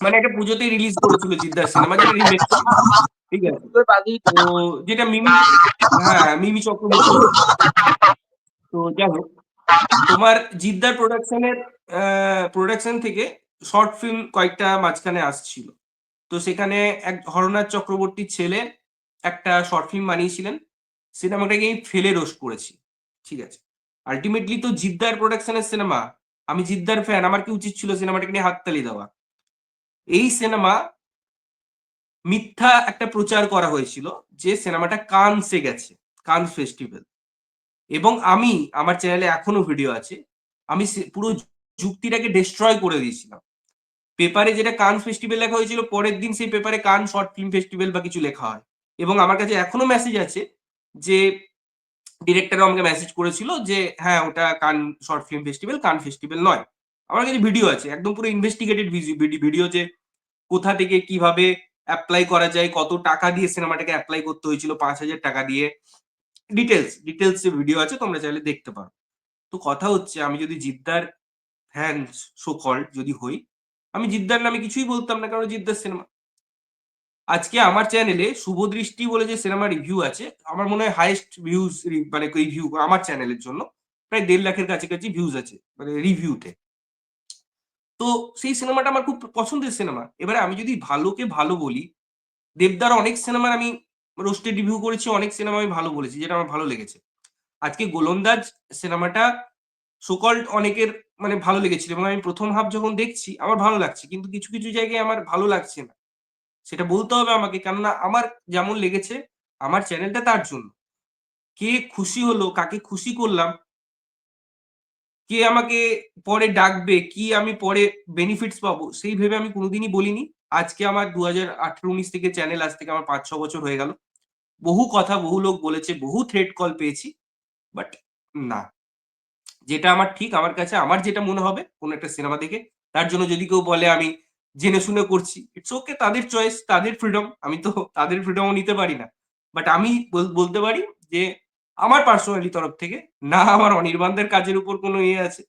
মানে একটা পুজোতেই রিলিজ করেছিল জিদ্দার সিনেমা, যেটা রিমেক ছিল। ঠিক আছে? তো যেটা মিমি, হ্যাঁ, মিমি চক্রবর্তী এসেছিল। তো যাই হোক, তোমার জিদ্দার প্রোডাকশন থেকে শর্ট ফিল্ম কয়েকটা মাঝখানে আসছিল। তো সেখানে এক হরনাথ চক্রবর্তীর ছেলে একটা শর্ট ফিল্ম বানিয়েছিলেন। সিনেমাটাকে আমি ফেলে রোস্ট করেছি। ঠিক আছে? আল্টিমেটলি তো জিদ্দার প্রোডাকশনের সিনেমা। আমি জিদ্দার ফ্যান। আমার কি উচিত ছিল সিনেমাটাকে নিয়ে হাততালি দেওয়া? এই সিনেমা মিথ্যা একটা প্রচার করা হয়েছিল যে সিনেমাটা কানসে গেছে, কান ফেস্টিভ্যাল। এবং আমি আমার চ্যানেলে এখনো ভিডিও আছে। আমি পুরো যুক্তিটাকে ডেস্ট্রয় করে দিয়েছিলাম। পেপারে যেটা কান ফেস্টিভ্যাল লেখা হয়েছিল, পরের দিন সেই পেপারে কান শর্ট ফিল্ম ফেস্টিভ্যাল বা কিছু লেখা হয়। এবং আমার কাছে এখনো মেসেজ আছে যে ডিরেক্টরও আমাকে মেসেজ করেছিল যে হ্যাঁ, ওটা কান শর্ট ফিল্ম ফেস্টিভ্যাল, কান ফেস্টিভ্যাল নয়। আমার কাছে ভিডিও আছে, একদম পুরো ইনভেস্টিগেটেড ভিডিও যে কোথা থেকে কিভাবে অ্যাপ্লাই করা যায়, কত টাকা দিয়ে সিনেমাটাকে অ্যাপ্লাই করতে হয়েছিল, ৫,০০০ টাকা দিয়ে। ডিটেলস এ ভিডিও আছে, তোমরা চাইলে দেখতে পারো। তো কথা হচ্ছে, আমি যদি জিদ্দার ফ্যান সো কল্ড যদি হই, আমি জিদ্দার নামে কিছুই বলতাম না, কারণ জিদ্দার সিনেমা। আজকে আমার চ্যানেলে শুভদৃষ্টি বলে যে সিনেমা রিভিউ আছে, আমার মনে হয় হাইয়েস্ট ভিউজ, মানে রিভিউ আমার চ্যানেলের জন্য প্রায় ১.৫ লাখের কাছাকাছি ভিউজ আছে মানে রিভিউতে। তো সেই সিনেমাটা আমার খুব পছন্দের সিনেমা। এবারে আমি যদি ভালোকে ভালো বলি, দেবদার অনেক সিনেমার আমি রোস্টেড রিভিউ করেছি, অনেক সিনেমা আমি ভালো বলেছি যেটা আমার ভালো লেগেছে। আজকে গোলন্দাজ সিনেমাটা সো কল্ড অনেকের মানে ভালো লেগেছিল এবং আমি ১ম হাফ যখন দেখছি আমার ভালো লাগছে। কিন্তু কিছু জায়গায় আমার ভালো লাগছে না। সেটা বলতে হবে আমাকে, কেননা আমার যেমন লেগেছে, আমার চ্যানেলটা তার জন্য। কে খুশি হলো, কাকে খুশি করলাম, কে আমাকে পরে ডাকবে, কি আমি পরে বেনিফিটস পাবো, সেই ভেবে আমি কোনোদিনই বলিনি। আজকে আমার ২০১৮-১৯ থেকে চ্যানেল, আজ থেকে আমার ৫-৬ বছর হয়ে গেল। বহু কথা বহু লোক বলেছে, বহু থ্রেট কল পেয়েছি। বাট না, যেটা আমার ঠিক, আমার কাছে আমার যেটা মনে হবে কোন একটা সিনেমা দেখে, তার জন্য যদি কেউ বলে আমি জেনে শুনে করছি, ইটস ওকে, তাদের চয়েস, তাদের ফ্রিডম। আমি তো তাদের ফ্রিডমও নিতে পারি না। বাট আমি বলতে পারি যে আমার পার্সোনালি তরফ থেকে না আমার অনির্বাণদের কাজের উপর কোনো ইয়ে আছে,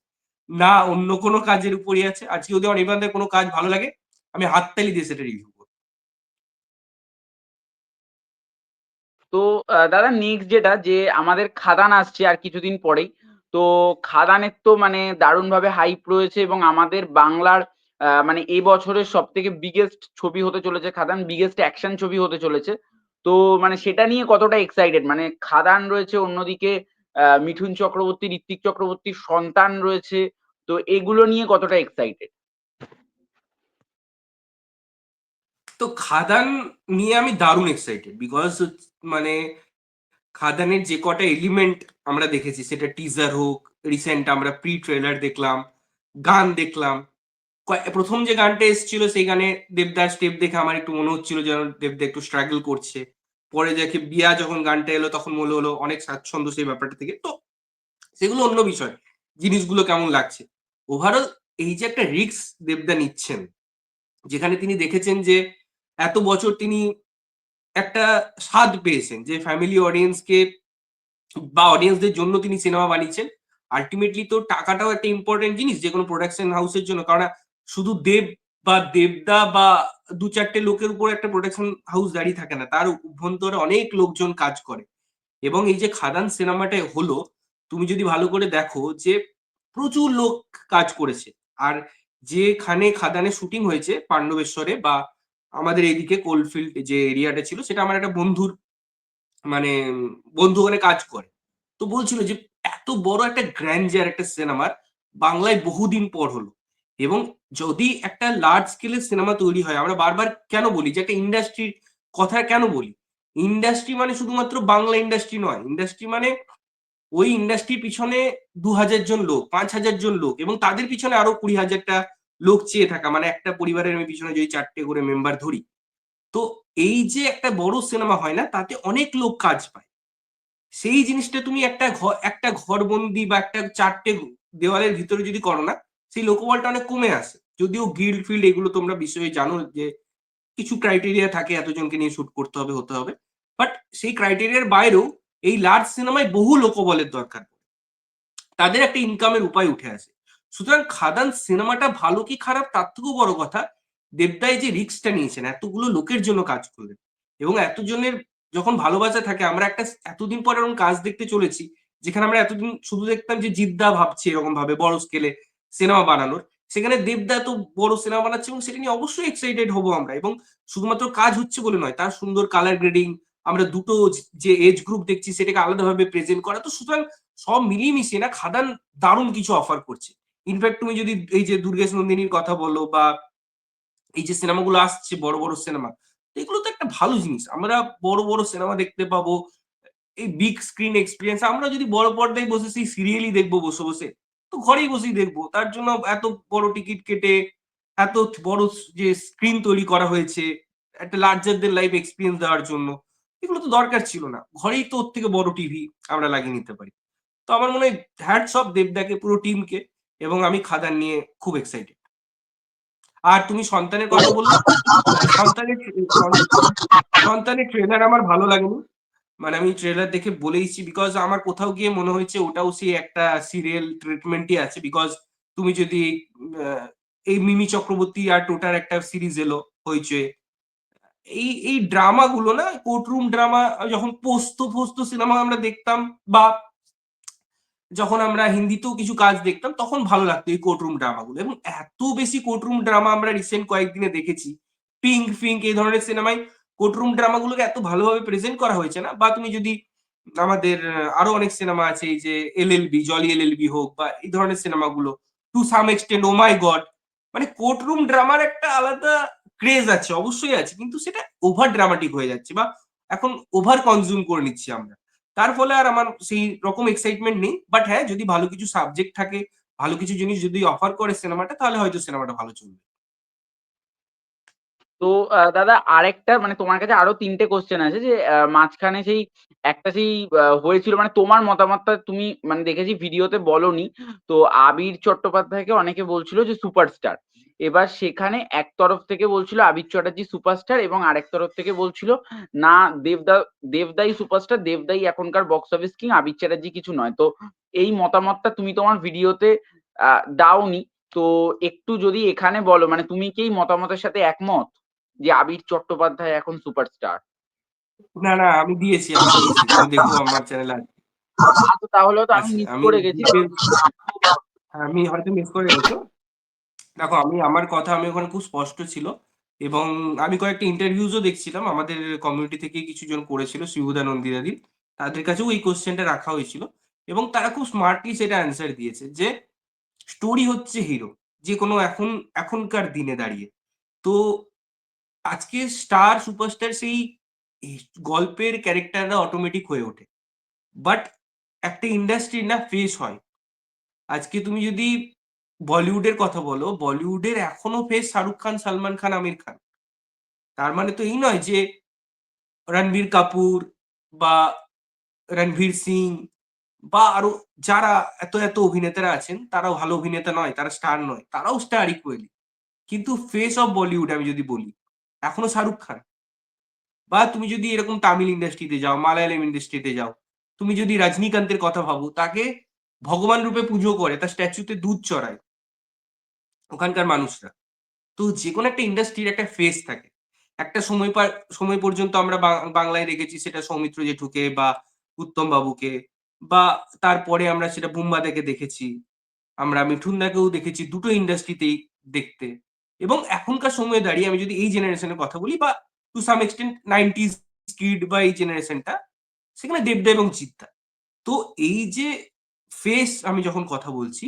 না অন্য কোনো কাজের উপরই আছে। আজকে যদি অনির্বাণদের কোনো কাজ ভালো লাগে, আমি হাততালি দিয়ে সেটা রিভিউ করব। তো দাদা নেক্সট যেটা যে আমাদের খাদান আসছে আর কিছুদিন পরেই। তো খাদানের তো মানে দারুণভাবে হাইপ রয়েছে এবং আমাদের বাংলার মানে এই বছরের সবথেকে বিগেস্ট ছবি হতে চলেছে খাদান, বিগেস্ট অ্যাকশন ছবি হতে চলেছে। তো মানে সেটা নিয়ে কতটা এক্সাইটেড? মানে খাদান রয়েছে, অন্যদিকে মিঠুন চক্রবর্তী, ঋত্বিক চক্রবর্তীর সন্তান রয়েছে। তো এগুলো নিয়ে কতটা এক্সাইটেড? তো খাদান নিয়ে আমি দারুণ এক্সাইটেড, বিকজ মানে খাদানের যে কটা এলিমেন্ট আমরা দেখেছি, সেটা টিজার হোক, রিসেন্ট আমরা প্রি ট্রেলার দেখলাম, গান দেখলাম। ১ম যে গানটা এসেছিল সেই গানে দেবদার স্টেপ দেখে আমার একটু মনে হচ্ছিল যেন দেবদা একটু স্ট্রাগল করছে। পরে দেখে বিয়া যখন গানটা এলো তখন মনে হলো অনেক স্বাচ্ছন্দ্য সেই ব্যাপারটা থেকে। তো সেগুলো অন্য বিষয়। জিনিসগুলো কেমন লাগছে। ওভারঅল এই যে একটা রিস্ক দেবদা নিচ্ছেন, যেখানে তিনি দেখেছেন যে এত বছর তিনি একটা স্বাদ পেয়েছেন যে ফ্যামিলি অডিয়েন্সকে বা অডিয়েন্সদের জন্য তিনি সিনেমা বানিয়েছেন। আল্টিমেটলি তো টাকাটাও একটা ইম্পর্টেন্ট জিনিস যেকোনো প্রোডাকশন হাউসের জন্য। কারণ শুধু দেব বা দেবদা বা ২-৪ টে লোকের উপর একটা প্রোডাকশন হাউস দাঁড়িয়ে থাকে না। তার অভ্যন্তরে অনেক লোকজন কাজ করে। এবং এই যে খাদান সিনেমাটা হলো, তুমি যদি ভালো করে দেখো যে প্রচুর লোক কাজ করেছে। আর যেখানে খাদানের শুটিং হয়েছে পান্ডবেশ্বরে বা আমাদের এইদিকে কোলফিল্ড যে এরিয়াটা ছিল, সেটা আমার একটা বন্ধুর মানে বন্ধু ওখানে কাজ করে। তো বলছিল যে এত বড় একটা গ্র্যান্ডিয়ার একটা সিনেমার বাংলায় বহুদিন পর হলো। এবং যদি একটা লার্জ স্কেলের সিনেমা তৈরি হয়, আমরা বারবার কেন বলি যে একটা ইন্ডাস্ট্রির কথা কেন বলি? ইন্ডাস্ট্রি মানে শুধুমাত্র বাংলা ইন্ডাস্ট্রি নয়। ইন্ডাস্ট্রি মানে ওই ইন্ডাস্ট্রির পিছনে ২,০০০ জন লোক, ৫,০০০ জন লোক এবং তাদের পিছনে আরো ২০,০০০ টা লোক চেয়ে থাকা। মানে একটা পরিবারের আমি পিছনে যদি ৪ টে করে মেম্বার ধরি, তো এই যে একটা বড় সিনেমা হয় না, তাতে অনেক লোক কাজ পায়। সেই জিনিসটা তুমি একটা ঘরবন্দি বা একটা ৪ টে দেওয়ালের ভিতরে যদি করো না, সেই লোকবলটা অনেক কমে আসে। যদিও গিল্ড ফিল্ড এগুলো তোমরা বিষয়ে জানো যে কিছু ক্রাইটেরিয়া থাকে, এতজনকে নিয়ে শুট করতে হবে, হতে হবে। বাট সেই ক্রাইটেরিয়ার বাইরেও এই লার্জ সিনেমায় বহু লোকবলের দরকার। তাদের একটা ইনকামের উপায় উঠে আসে। সুতরাং খাদান সিনেমাটা ভালো কি খারাপ তার থেকেও বড় কথা, দেবদাই যে রিস্কটা নিয়েছেন এতগুলো লোকের জন্য কাজ করলেন এবং এতজনের যখন ভালোবাসা থাকে, আমরা একটা এতদিন পর এরকম কাজ দেখতে চলেছি যেখানে আমরা এতদিন শুধু দেখতাম যে জিদ্দা ভাবছে এরকম ভাবে বড় স্কেলে সিনেমা বানানোর, সেখানে দেবদা এত বড় সিনেমা বানাচ্ছে এবং সেটা নিয়ে অবশ্যই এক্সাইটেড হবো আমরা। এবং শুধুমাত্র কাজ হচ্ছে বলে নয়, তার সুন্দর কালার গ্রেডিং, আমরা দুটো যে এজ গ্রুপ দেখছি সেটাকে আলাদাভাবে প্রেজেন্ট করা। তো সুতরাং সব মিলিয়ে মিশিয়ে না খাদান দারুণ কিছু অফার করছে। ইনফ্যাক্ট তুমি যদি এই যে দুর্গেশ নন্দিনীর কথা বলো বা এই যে সিনেমাগুলো আসছে বড়, বড় সিনেমা, এগুলো তো একটা ভালো জিনিস। আমরা বড়, বড় সিনেমা দেখতে পাবো। এই বিগ স্ক্রিন এক্সপেরিয়েন্স আমরা যদি বড় পর্দায় বসে সেই সিরিয়ালই দেখবো বসে, বসে, তো ঘরেই বসেই দেখবো। তার জন্য এত বড় টিকিট কেটে এত বড় যে স্ক্রিন তৈরি করা হয়েছে একটা লার্জার দেন লাইফ এক্সপেরিয়েন্স দেওয়ার জন্য, এগুলো তো দরকার ছিল না। ঘরেই তো ওর থেকে বড় টিভি আমরা লাগিয়ে নিতে পারি। তো আমার মনে হয় হ্যাটস অফ দেবদাকে, পুরো টিমকে, এবং আমি খাদান নিয়ে খুব এক্সাইটেড। আর তুমি সন্তানের তো কথা বললে, সন্তানের সন্তানের ট্রেলার আমার ভালো লাগেনি। মানে আমি ট্রেলার দেখে বলেইছি বিকজ আমার কোথাও গিয়ে মনে হয়েছে ওটাও সেই একটা সিরিয়াল ট্রিটমেন্টই আছে। বিকজ তুমি যদি এই মিমি চক্রবর্তী আর টোটার একটা সিরিজ এলো হইচই, এই ড্রামা গুলো না, কোর্টরুম ড্রামা, যখন পোস্ত ফোস্ত সিনেমা আমরা দেখতাম বা যখন আমরা হিন্দিতেও কিছু কাজ দেখতাম তখন ভালো লাগতো এই কোর্টরুম ড্রামা গুলো। এবং এত বেশি কোর্টরুম ড্রামা আমরা রিসেন্ট কয়েকদিনে দেখেছি, পিঙ্ক ফিঙ্ক এই ধরনের সিনেমায় কোর্টরুম ড্রামা গুলোকে এত ভালোভাবে প্রেজেন্ট করা হয়েছে না। বা তুমি যদি আমাদের আরো অনেক সিনেমা আছে, এই যে এলএলবি, জলি এলএলবি হোক বা এই ধরনের সিনেমাগুলো, to some extend, O my god, মানে কোর্টরুম ড্রামার একটা আলাদা ক্রেজ আছে, অবশ্যই আছে, কিন্তু সেটা ওভার ড্রামাটিক হয়ে যাচ্ছে বা এখন ওভার কনজিউম করে নিচ্ছি আমরা। তার ফলে আর আমার সেই রকম এক্সাইটমেন্ট নেই। বাট হ্যাঁ, যদি ভালো কিছু সাবজেক্ট থাকে, ভালো কিছু জিনিস যদি অফার করে সিনেমাটা, তাহলে হয়তো সিনেমাটা ভালো চলবে। তো দাদা আরেকটা মানে তোমার কাছে আরো ৩ টে কোয়েশ্চেন আছে যে মাঝখানে সেই একটা সেই হয়েছিল মানে তোমার মতামতটা তুমি মানে দেখেছি ভিডিওতে বলোনি। তো আবির চট্টোপাধ্যায়কে অনেকে বলছিল যে সুপারস্টার। এবার সেখানে এক তরফ থেকে বলছিল আবির চ্যাটার্জি সুপারস্টার এবং আরেক তরফ থেকে বলছিল না দেবদা দেবদাই সুপারস্টার, দেবদাই এখনকার বক্স অফিস কিং, আবির চ্যাটার্জি কিছু নয়। তো এই মতামতটা তুমি তোমার ভিডিওতে দাওনি। তো একটু যদি এখানে বলো মানে তুমি কি এই মতামতের সাথে একমত? যে আবির চট্টোপাধ্যায় এখন সুপারস্টার। না, না, আমি দিয়েছি। তুমি দেখো আমার চ্যানেলে আছে। তো তাহলে তো আমি আছে। মিস আমি করে গেছি। ডিটেইলস, আমি হয়তো মিস করে গেছো। দেখো আমার কথা আমি ওখানে খুব স্পষ্ট ছিল। এবং আমি কয়েকটা ইন্টারভিউজও দেখছিলাম, আমাদের কমিউনিটি থেকে কিছু জন করেছিল, শিবুদা নন্দিতাদি। তাদের কাছেও এই কোয়েশ্চেনটা রাখা হয়েছিল এবং তারা খুব স্মার্টলি সেটা অ্যান্সার দিয়েছে যে স্টোরি হচ্ছে হিরো। যেকোনো এখনকার দিনে দাঁড়িয়ে। তো আজকে স্টার, সুপারস্টার সেই গল্পের ক্যারেক্টাররা অটোমেটিক হয়ে ওঠে। বাট একটা ইন্ডাস্ট্রির না ফেস হয়। আজকে তুমি যদি বলিউডের কথা বলো, বলিউডের এখনো ফেস শাহরুখ খান, সালমান খান, আমির খান। তার মানে তো এই নয় যে রণবীর কাপুর বা রণবীর সিং বা আরো যারা এত অভিনেতারা আছেন তারাও ভালো অভিনেতা নয়, তারা স্টার নয়, তারাও স্টার ইকুয়ালি। কিন্তু ফেস অফ বলিউড আমি যদি বলি, এখনো শাহরুখ খান। বা তুমি যদি এরকম তামিল ইন্ডাস্ট্রিতে যাও, মালায়ালাম ইন্ডাস্ট্রিতে যাও, তুমি যদি রজনীকান্তের কথা ভাবো, তাকে ভগবান রূপে পুজো করে, তার স্ট্যাচুতে দুধ চড়ায় ওখানকার মানুষরা। তো যেকোনো একটা ইন্ডাস্ট্রির একটা ফেস থাকে। একটা সময় পর্যন্ত আমরা বাংলায় দেখেছি সেটা সৌমিত্র জেঠুকে বা উত্তম বাবুকে, বা তারপরে আমরা সেটা বুম্বাদাকে দেখেছি, আমরা মিঠুন দাকেও দেখেছি দুটো ইন্ডাস্ট্রিতেই দেখতে। এবং এখনকার সময়ে দাঁড়িয়ে আমি যদি এই জেনারেশনের কথা বলি বা to some extent 90s kid বা এই জেনারেশনটা, সেখানে দেবদা এবং চিত্তা। তো এই যে ফেস আমি যখন কথা বলছি,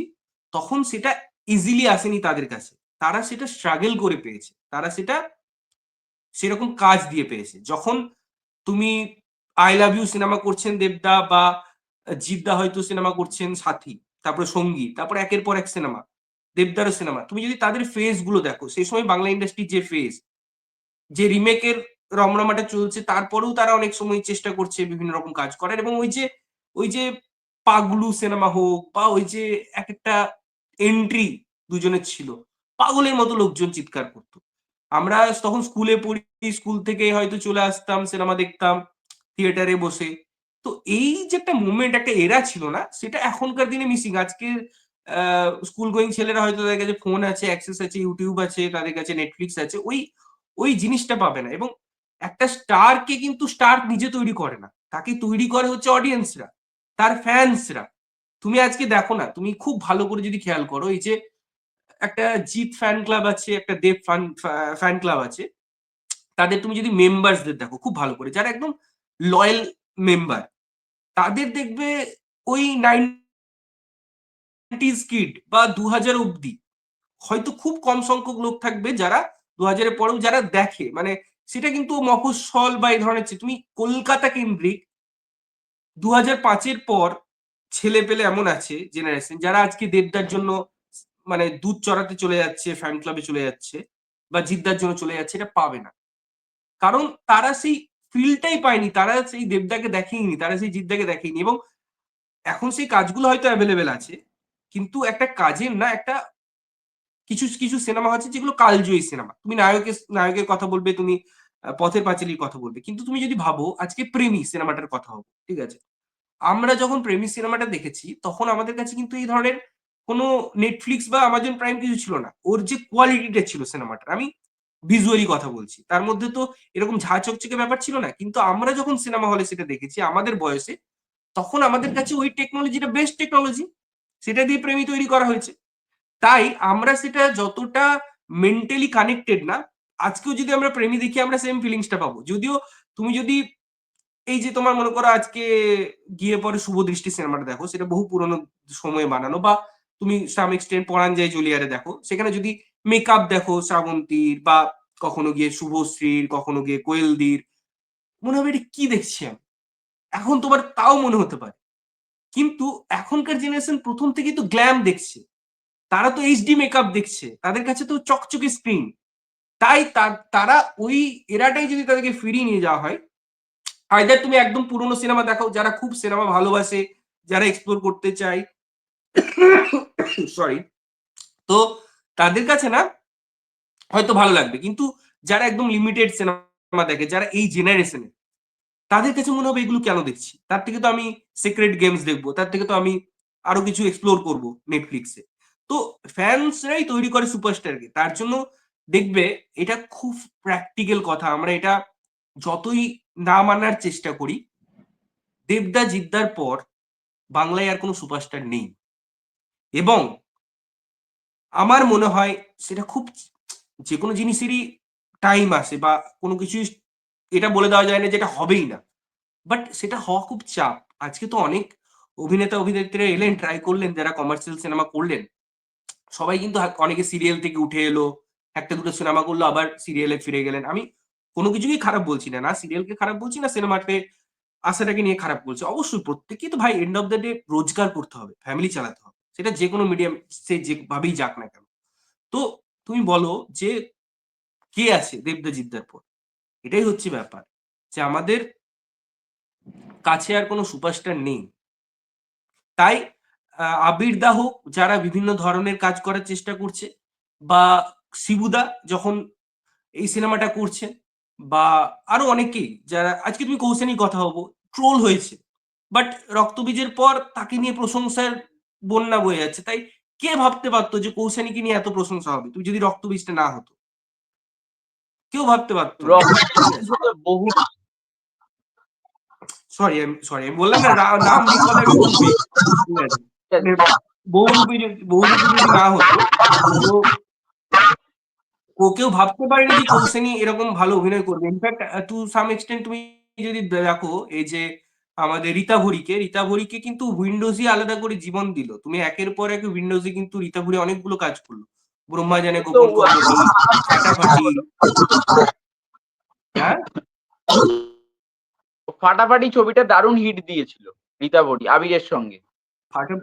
তখন সেটা ইজিলি আসেনি তাদের কাছে। তারা সেটা স্ট্রাগল করে পেয়েছে। তারা সেটা সেরকম কাজ দিয়ে পেয়েছে। যখন তুমি 'আই লাভ ইউ' সিনেমা করছেন দেবদা বা জিৎদা হয়তো সিনেমা করছেন 'সাথী', তারপরে 'সঙ্গী', তারপরে একের পর এক সিনেমা, দেবদারও সিনেমা। তুমি যদি তাদের ফেস গুলো দেখো, সেই সময় বাংলা ইন্ডাস্ট্রির যে ফেস, যে রিমেকের রমরমাটা চলছে, তারপরেও তারা অনেক সময় চেষ্টা করছে বিভিন্ন রকম কাজ করার। এবং ওই যে 'পাগলু' সিনেমা হোক বা ওই যে একেকটা এন্ট্রি দুজনের ছিল, পাগলের মতো লোকজন চিৎকার করত। আমরা তখন স্কুলে পড়ি, স্কুল থেকে হয়তো চলে আসতাম, সিনেমা দেখতাম থিয়েটারে বসে। তো এই যে একটা মোমেন্ট, একটা এরা ছিল না? সেটা এখনকার দিনে মিসিং। আজকে আ স্কুল গোয়িং ছেলেরা হয়তো তাদের কাছে ফোন আছে, অ্যাক্সেস আছে, YouTube আছে, তাদের কাছে Netflix আছে। ওই জিনিসটা পাবে না। এবং একটা স্টারকে কিন্তু স্টার নিজে তৈরি করে না। তাকে তৈরি করে হচ্ছে অডিয়েন্সরা, তার ফ্যান্সরা। তুমি আজকে দেখো না, তুমি খুব ভালো করে যদি খেয়াল করো, এই যে একটা জিৎ ফ্যান ক্লাব আছে, একটা দেব ফ্যান ক্লাব আছে, তাদের তুমি যদি মেম্বারসদের দেখো খুব ভালো করে, যারা একদম লয়াল মেম্বার, তাদের দেখবে ওই 90s কিড বা 2000 অব্দি হয়তো খুব কম সংখ্যক লোক থাকবে যারা 2000-এর পরেও যারা দেখে, মানে সেটা কিন্তু মফস্বল বা এই ধরনের তুমি কলকাতা কেন্দ্রিক 2005-এর পর ছেলে পেলে এমন আছে জেনারেশন যারা আজকে দেবদার জন্য মানে দুধ চড়াতে চলে যাচ্ছে, ফ্যান ক্লাবে চলে যাচ্ছে বা জিদ্দার জন্য চলে যাচ্ছে, এটা পাবে না। কারণ তারা সেই ফিলটাই পায়নি, তারা সেই দেবদাকে দেখেইনি, তারা সেই জিদ্দাকে দেখেইনি। এবং এখন সেই কাজগুলো হয়তো অ্যাভেলেবেল আছে, কিন্তু একটা কাজের না, একটা কিছু কিছু সিনেমা আছে যেগুলো কালজয়ী সিনেমা। তুমি নায়কের কথা বলবে, তুমি পথের পাঁচালীর কথা বলবে, কিন্তু তুমি যদি ভাবো আজকে প্রেমী সিনেমাটার কথা হবে, ঠিক আছে, আমরা যখন প্রেমী সিনেমাটা দেখেছি তখন আমাদের কাছে কিন্তু এই ধরনের কোনো নেটফ্লিক্স বা আমাজন প্রাইম কিছু ছিল না। ওর যে কোয়ালিটিটা ছিল সিনেমাটার, আমি ভিজুয়ালি কথা বলছি, তার মধ্যে তো এরকম ঝাঁ চকচকে ব্যাপার ছিল না। কিন্তু আমরা যখন সিনেমা হলে সেটা দেখেছি আমাদের বয়সে, তখন আমাদের কাছে ওই টেকনোলজিটা বেস্ট টেকনোলজি, সেটা দিয়ে প্রেমী তৈরি করা হয়েছে। তাই আমরা সেটা যতটা মেন্টালি কানেক্টেড না, আজকেও যদি আমরা প্রেমী দেখি আমরা সেম ফিলিংসটা পাবো। যদিও তুমি যদি এই যে তোমার মনে করো আজকে গিয়ে পরে শুভ দৃষ্টি সিনেমাটা দেখো, সেটা বহু পুরনো সময়ে বানানো, বা তুমি সাম এক্সটেন্ট পরাণ যায় জুলিয়ারে দেখো, সেখানে যদি মেকআপ দেখো শ্রাবন্তীর, বা কখনো গিয়ে শুভশ্রীর, কখনো গিয়ে কোয়েলদির, মনে হবে এটা কি দেখছি আমি। এখন তোমার তাও মনে হতে পারে, কিন্তু এখনকার জেনারেশন প্রথম থেকেই তো গ্ল্যাম দেখছে, তারা তো এইচডি মেকআপ দেখছে, তাদের কাছে তো চকচকে স্ক্রিন। তাই তারা ওই এরাটাই যদি তাদেরকে ফিরিয়ে নিয়ে যাওয়া হয়, আইদার তুমি একদম পুরোনো সিনেমা দেখাও, যারা খুব সিনেমা ভালোবাসে, যারা এক্সপ্লোর করতে চায়, সরি, তো তাদের কাছে না হয়তো ভালো লাগবে। কিন্তু যারা একদম লিমিটেড সিনেমা দেখে, যারা এই জেনারেশনে, তাদের কাছে মনে হবে এগুলো কেন দেখছি, তার থেকে তো আমি সিক্রেট গেমস দেখবো, তার থেকে তো আমি আরো কিছু এক্সপ্লোর করব নেটফ্লিক্সে। তো ফ্যান্সরাই তৈরি করে সুপারস্টারকে, তার জন্য দেখবে এটা খুব প্র্যাকটিক্যাল কথা, আমরা এটা যতই না মানার চেষ্টা করি, দেবদা জিদ্দার পর বাংলায় আর কোনো সুপারস্টার নেই। এবং আমার মনে হয় সেটা খুব, যে কোনো জিনিসেরই টাইম আসে, বা কোনো কিছু এটা বলে দেওয়া যায় না যেটা হবেই না, বাট সেটা হওয়া খুব চাপ। আজকে তো অনেক অভিনেতা অভিনেত্রীরা এলেন, ট্রাই করলেন, যারা কমার্শিয়াল সিনেমা করলেন, সবাই কিন্তু অনেকে সিরিয়াল থেকে উঠে এলো, একটা দুটো সিনেমা করলো, আবার সিরিয়ালে ফিরে গেলেন। আমি কোনো কিছুকেই খারাপ বলছি না, না সিরিয়ালকে খারাপ বলছি, না সিনেমাতে আশাটাকে নিয়ে খারাপ বলছি। অবশ্যই প্রত্যেকেই তো ভাই এন্ড অফ দ্য ডে রোজগার করতে হবে, ফ্যামিলি চালাতে হবে, সেটা যে কোনো মিডিয়াম, সে যেভাবেই যাক না কেন। তো তুমি বলো যে কে আছে দেবদা জিদ্দার পর, এটাই হচ্ছে ব্যাপার, যে আমাদের কাছে আর কোনো সুপারস্টার নেই। তাই আবির দা হোক, যারা বিভিন্ন ধরনের কাজ করার চেষ্টা করছে, বা শিবুদা যখন এই সিনেমাটা করছে, বা আরো অনেকেই, যারা আজকে তুমি কৌশানির কথা হবো, ট্রোল হয়েছে, বাট রক্তবীজের পর তাকে নিয়ে প্রশংসার বন্যা বয়ে যাচ্ছে। তাই কে ভাবতে পারতো যে কৌশানীকে নিয়ে এত প্রশংসা হবে, তুই যদি রক্তবীজটা না হতো, কেউ ভাবতে পারতো না। ঠিক আছে, বহু সরি আমি বললাম না, নাম রিকলে আমি বলছি, ঠিক আছে, মানে বহুরূপী যদি না হতো, তো কেউ ভাবতে পারেনি যে কৌশানী এরকম ভালো অভিনয় করবে। ইনফ্যাক্ট টু সাম এক্সটেন্ট তুমি যদি দেখো, এই যে আমাদের রীতা ভরিকে কিন্তু উইন্ডোজই আলাদা করে জীবন দিল। তুমি একের পর এক উইন্ডোজে কিন্তু রীতা ভরি অনেকগুলো কাজ করলো, ব্রহ্মা জানে, তো গোপন কর্মটি, ফাটাফাটি। হ্যাঁ, ফাটাফাটি ছবিটা দারুণ হিট দিয়েছিল রীতাভরি আবিরের সঙ্গে। ফাটা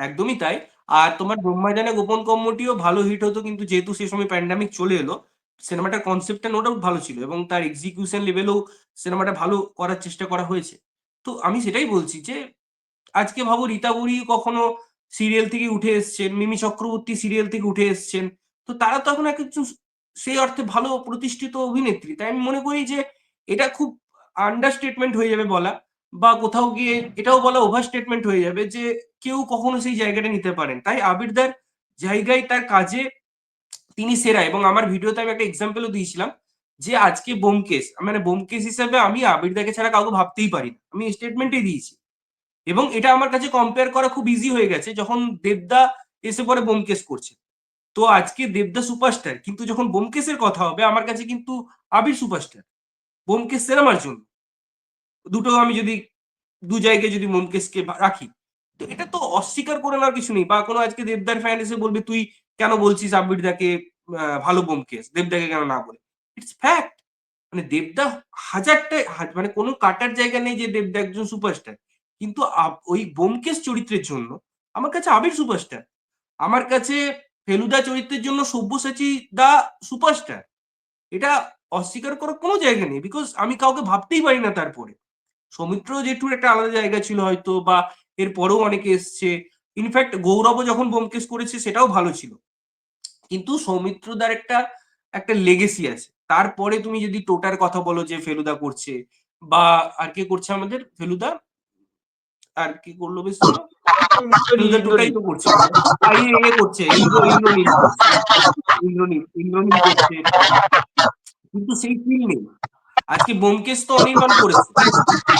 একদমই তাই। আর তোমার ব্রহ্মা জানে গোপন কর্মটিও ভালো হিট হতো, কিন্তু যেহেতু সে সময় প্যান্ডামিক চলে এলো, সিনেমাটার কনসেপ্টটা নো ডাউট ভালো ছিল, এবং তার এক্সিকিউশন লেভেলেও সিনেমাটা ভালো করার চেষ্টা করা হয়েছে। তো আমি সেটাই বলছি যে আজকে ভাবো রীতা বড়ি কখনো সিরিয়াল থেকে উঠে এসছেন, মিমি চক্রবর্তী সিরিয়াল থেকে উঠে এসছেন, তো তারা তো এখন একজন সেই অর্থে ভালো প্রতিষ্ঠিত অভিনেত্রী। তাই আমি মনে করি যে এটা খুব আন্ডারস্টেটমেন্ট হয়ে যাবে বলা, বা কোথাও গিয়ে এটাও বলা ওভার স্টেটমেন্ট হয়ে যাবে যে কেউ কখনো সেই জায়গাটা নিতে পারেন। তাই আবিরদার জায়গায় তার কাজে তিনি সেরা। এবং আমার ভিডিওতে আমি একটা এক্সাম্পলও দিয়েছিলাম যে আজকে ব্যোমকেশ, মানে ব্যোমকেশ হিসেবে আমি আবিরদাকে ছাড়া কাউকে ভাবতেই পারি না, আমি স্টেটমেন্টই দিয়েছি। এবং এটা আমার কাছে কম্পেয়ার করা খুব ইজি হয়ে গেছে, যখন দেবদা এসে পরে ব্যোমকেশ করছে, তো আজকে দেবদা সুপারস্টার, কিন্তু যখন ব্যোমকেশের কথা হবে আমার কাছে কিন্তু আবির সুপারস্টার ব্যোমকেশ সিনেমার জন্য। দুটো আমি যদি দু জায়গায় যদি ব্যোমকেশকে রাখি, তো এটা তো অস্বীকার করে নেওয়ার কিছু নেই। বা কোনো আজকে দেবদার ফ্যান এসে বলবে তুই কেন বলছিস আবির দাকে ভালো ব্যোমকেশ, দেবদাকে কেন না বলে? It's fact. মানে দেবদা হাজারটা মানে কোনো কাটার জায়গা নেই যে দেবদা একজন সুপারস্টার, কিন্তু ওই ব্যোমকেশ চরিত্রের জন্য আমার কাছে আবির সুপারস্টার। আমার কাছে ফেলুদা চরিত্রের জন্য সব্যসাচী দা সুপারস্টার। এটা অস্বীকার করার কোনো জায়গা নেই, বিকজ আমি কাউকে ভাবতেই পারি না তারপরে। সৌমিত্র জেঠুর একটা আলাদা জায়গা ছিল হয়তো, বা এর পরেও অনেকে এসছে। ইনফ্যাক্ট গৌরবও যখন ব্যোমকেশ করেছে সেটাও ভালো ছিল, কিন্তু সৌমিত্রদার একটা একটা লেগেসি আছে। তারপরে তুমি যদি টোটার কথা বলো যে ফেলুদা করছে, বা আর কে করছে আমাদের ফেলুদা, আর কি করলো বেশ যেন, ইন্দ্রনীল ফেলুদা টোটাই ইন্দ্রনীল তো করছে। এ করছে ইন্দ্রনীল করছে, ইন্দ্রনীল করছে, কিন্তু সেই ফিল নেই। আজকে ব্যোমকেশ তো অনির্বাণ করেছে,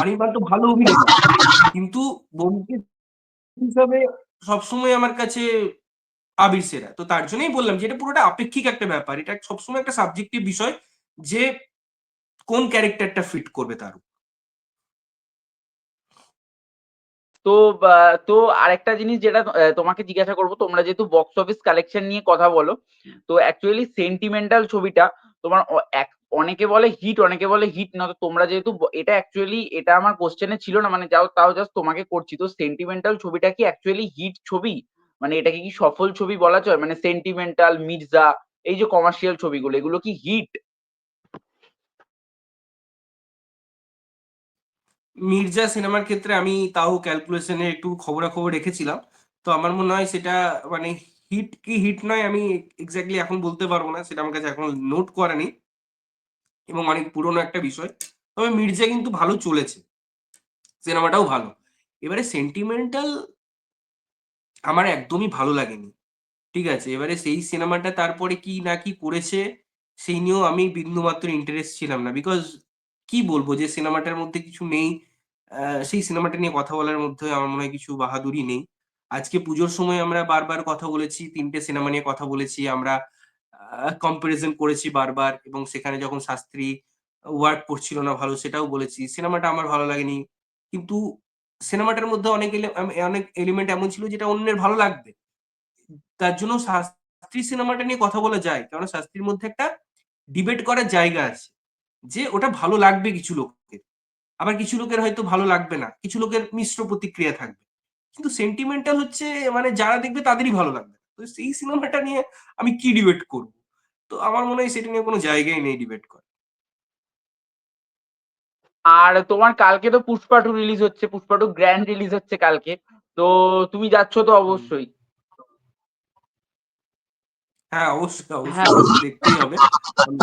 অনির্বাণ তো ভালো অভিনেতা, কিন্তু ব্যোমকেশ হিসাবে সবসময় আমার কাছে আবির সেরা। তো তার জন্যই বললাম যে এটা পুরোটা আপেক্ষিক একটা ব্যাপার, এটা সবসময় একটা সাবজেক্টিভ বিষয় যে কোন ক্যারেক্টারটা ফিট করবে তার উপর। তো বা তো আরেকটা জিনিস যেটা তোমাকে জিজ্ঞাসা করব, তোমরা যেহেতু বক্স অফিস কালেকশন নিয়ে কথা বলো, তো অ্যাকচুয়ালি সেন্টিমেন্টাল ছবিটা তোমার অনেকে বলে হিট, অনেকে বলে হিট না। তো তোমরা যেহেতু এটা অ্যাকচুয়ালি এটা আমার কোশ্চেনে ছিল না, মানে যাও তাও জাস্ট তোমাকে করছি। তো সেন্টিমেন্টাল ছবিটা কি অ্যাকচুয়ালি হিট ছবি? মানে এটাকে কি সফল ছবি বলা চলে? মানে সেন্টিমেন্টাল, মির্জা, এই যে কমার্শিয়াল ছবিগুলো, এগুলো কি হিট? মির্জা সিনেমার ক্ষেত্রে আমি তাও ক্যালকুলেশনে একটু খবরাখবর রেখেছিলাম। তো আমার মনে হয় সেটা মানে হিট কি হিট নয় আমি এক্স্যাক্টলি এখন বলতে পারবো না, সেটা আমার কাছে এখন নোট করা নেই এবং অনেক পুরনো একটা বিষয়। তবে মির্জা কিন্তু ভালো চলেছে, সিনেমাটাও ভালো। এবারে সেন্টিমেন্টাল আমার একদমই ভালো লাগেনি। ঠিক আছে? এবারে সেই সিনেমাটা তারপরে কি না কি করেছে, সেই নিয়েও আমি বিন্দুমাত্র ইন্টারেস্ট ছিলাম না। বিকজ কি বলবো যে সিনেমাটার মধ্যে কিছু নেই, সেই সিনেমাটা নিয়ে কথা বলার মধ্যে আমার মনে হয় কিছু বাহাদুরি নেই। আজকে পুজোর সময় আমরা বারবার কথা বলেছি, ৩ টে সিনেমা নিয়ে কথা বলেছি। আমরা কম্পারিজন করেছি বারবার, এবং সেখানে যখন শাস্ত্রী ওয়ার্ক করছিল না ভালো সেটাও বলেছি। সিনেমাটা আমার ভালো লাগেনি। কিন্তু সিনেমাটার মধ্যে অনেক এলিমেন্ট এমন ছিল যেটা অন্যের ভালো লাগবে। তার জন্য শাস্ত্রী সিনেমাটা নিয়ে কথা বলা যায়। কারণ শাস্ত্রীর মধ্যে একটা ডিবেট করার জায়গা আছে। যে ওটা ভালো লাগবে কিছু লোককে। আবার কিছু লোকের হয়তো ভালো লাগবে না। কিছু লোকের মিশ্র প্রতিক্রিয়া থাকবে। কিন্তু সেন্টিমেন্টাল হচ্ছে মানে যারা দেখবে তাদেরই ভালো লাগবে। তো সেই সিনেমাটা নিয়ে আমি কি ডিবেট করব? তো আমার মনে হয় সেটা নিয়ে কোনো জায়গাই নেই ডিবেট করার। আর তোমার কালকে তো পুষ্পা টু রিলিজ হচ্ছে, পুষ্পা টু গ্র্যান্ড রিলিজ হচ্ছে কালকে। তো তুমি যাচ্ছ তো হুম। অবশ্যই? হ্যাঁ, অবশ্যই, হ্যাঁ। অবশ্যই যাবো। দেখতেই হবে। হুম।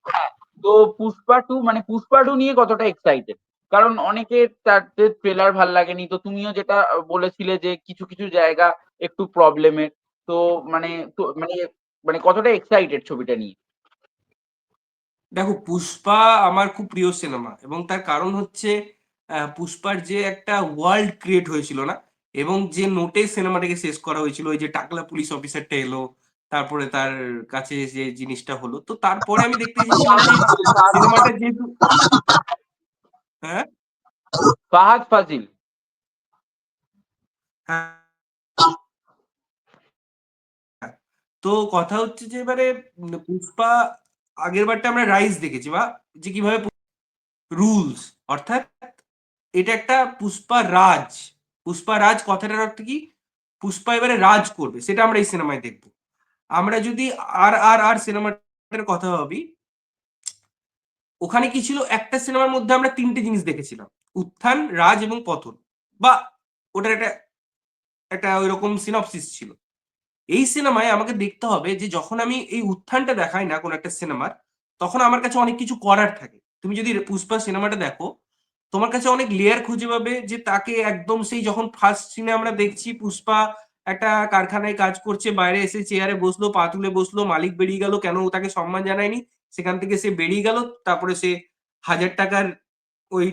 হ্যাঁ, তো পুষ্পা টু মানে পুষ্পা টু নিয়ে কতটা এক্সাইটেড? কারণ অনেকের তাদের ট্রেলার ভাল লাগেনি, তো তুমিও যেটা বলেছিলে যে কিছু কিছু জায়গা একটু প্রবলেমের। তো মানে তো মানে মানে কতটা এক্সাইটেড ছবিটা নিয়ে? দেখো, 'পুষ্পা' আমার খুব প্রিয় সিনেমা, এবং তার কারণ হচ্ছে পুষ্পার যে একটা ওয়ার্ল্ড ক্রিয়েট হয়েছিল না? এবং যে নোটে সিনেমাটাকে শেষ করা হয়েছিল, ওই যে টাকলা পুলিশ অফিসারটা এলো, তারপরে তার কাছে যে জিনিসটা হলো। তো তারপরে আমি দেখতে চেয়েছিলাম যে সিনেমাটা যেহেতু হ্যাঁ? ফাহাদ ফাজিল। হ্যাঁ, তো কথা হচ্ছে যে এবারে 'পুষ্পা' আগের বারটা আমরা 'রাইজ' দেখেছি, বা যে কিভাবে রুলস, অর্থাৎ এটা একটা পুষ্পা রাজ। পুষ্পা রাজ কথাটার অর্থ কি? পুষ্পা এবারে রাজ করবে। সেটা আমরা এই সিনেমায় দেখব। আমরা যদি RRR সিনেমাটার কথা ভাবি, ওখানে কি ছিল? একটা সিনেমার মধ্যে আমরা ৩ টে জিনিস দেখেছিলাম। উত্থান, রাজ এবং পতন। বা ওটার একটা একটা ঐরকম সিনপসিস ছিল। এই সিনেমায় আমাকে দেখতে হবে যে যখন আমি এই উত্থানটা দেখাই না কোন একটা সিনেমার, তখন আমার কাছে অনেক কিছু করার থাকে। তুমি যদি পুষ্পা সিনেমাটা দেখো, তোমার কাছে অনেক লেয়ার খুঁজে পাবে যে তাকে একদম সেই যখন ফার্স্ট সিনে আমরা দেখছি পুষ্পা একটা কারখানায় কাজ করছে, বাইরে এসে চেয়ারে বসলো, পা তুলে বসলো, মালিক বেরিয়ে গেল, কেন ও তাকে সম্মান জানায়নি? সেখান থেকে সে বেরিয়ে গেল, তারপরে সে ৳১,০০০ ওই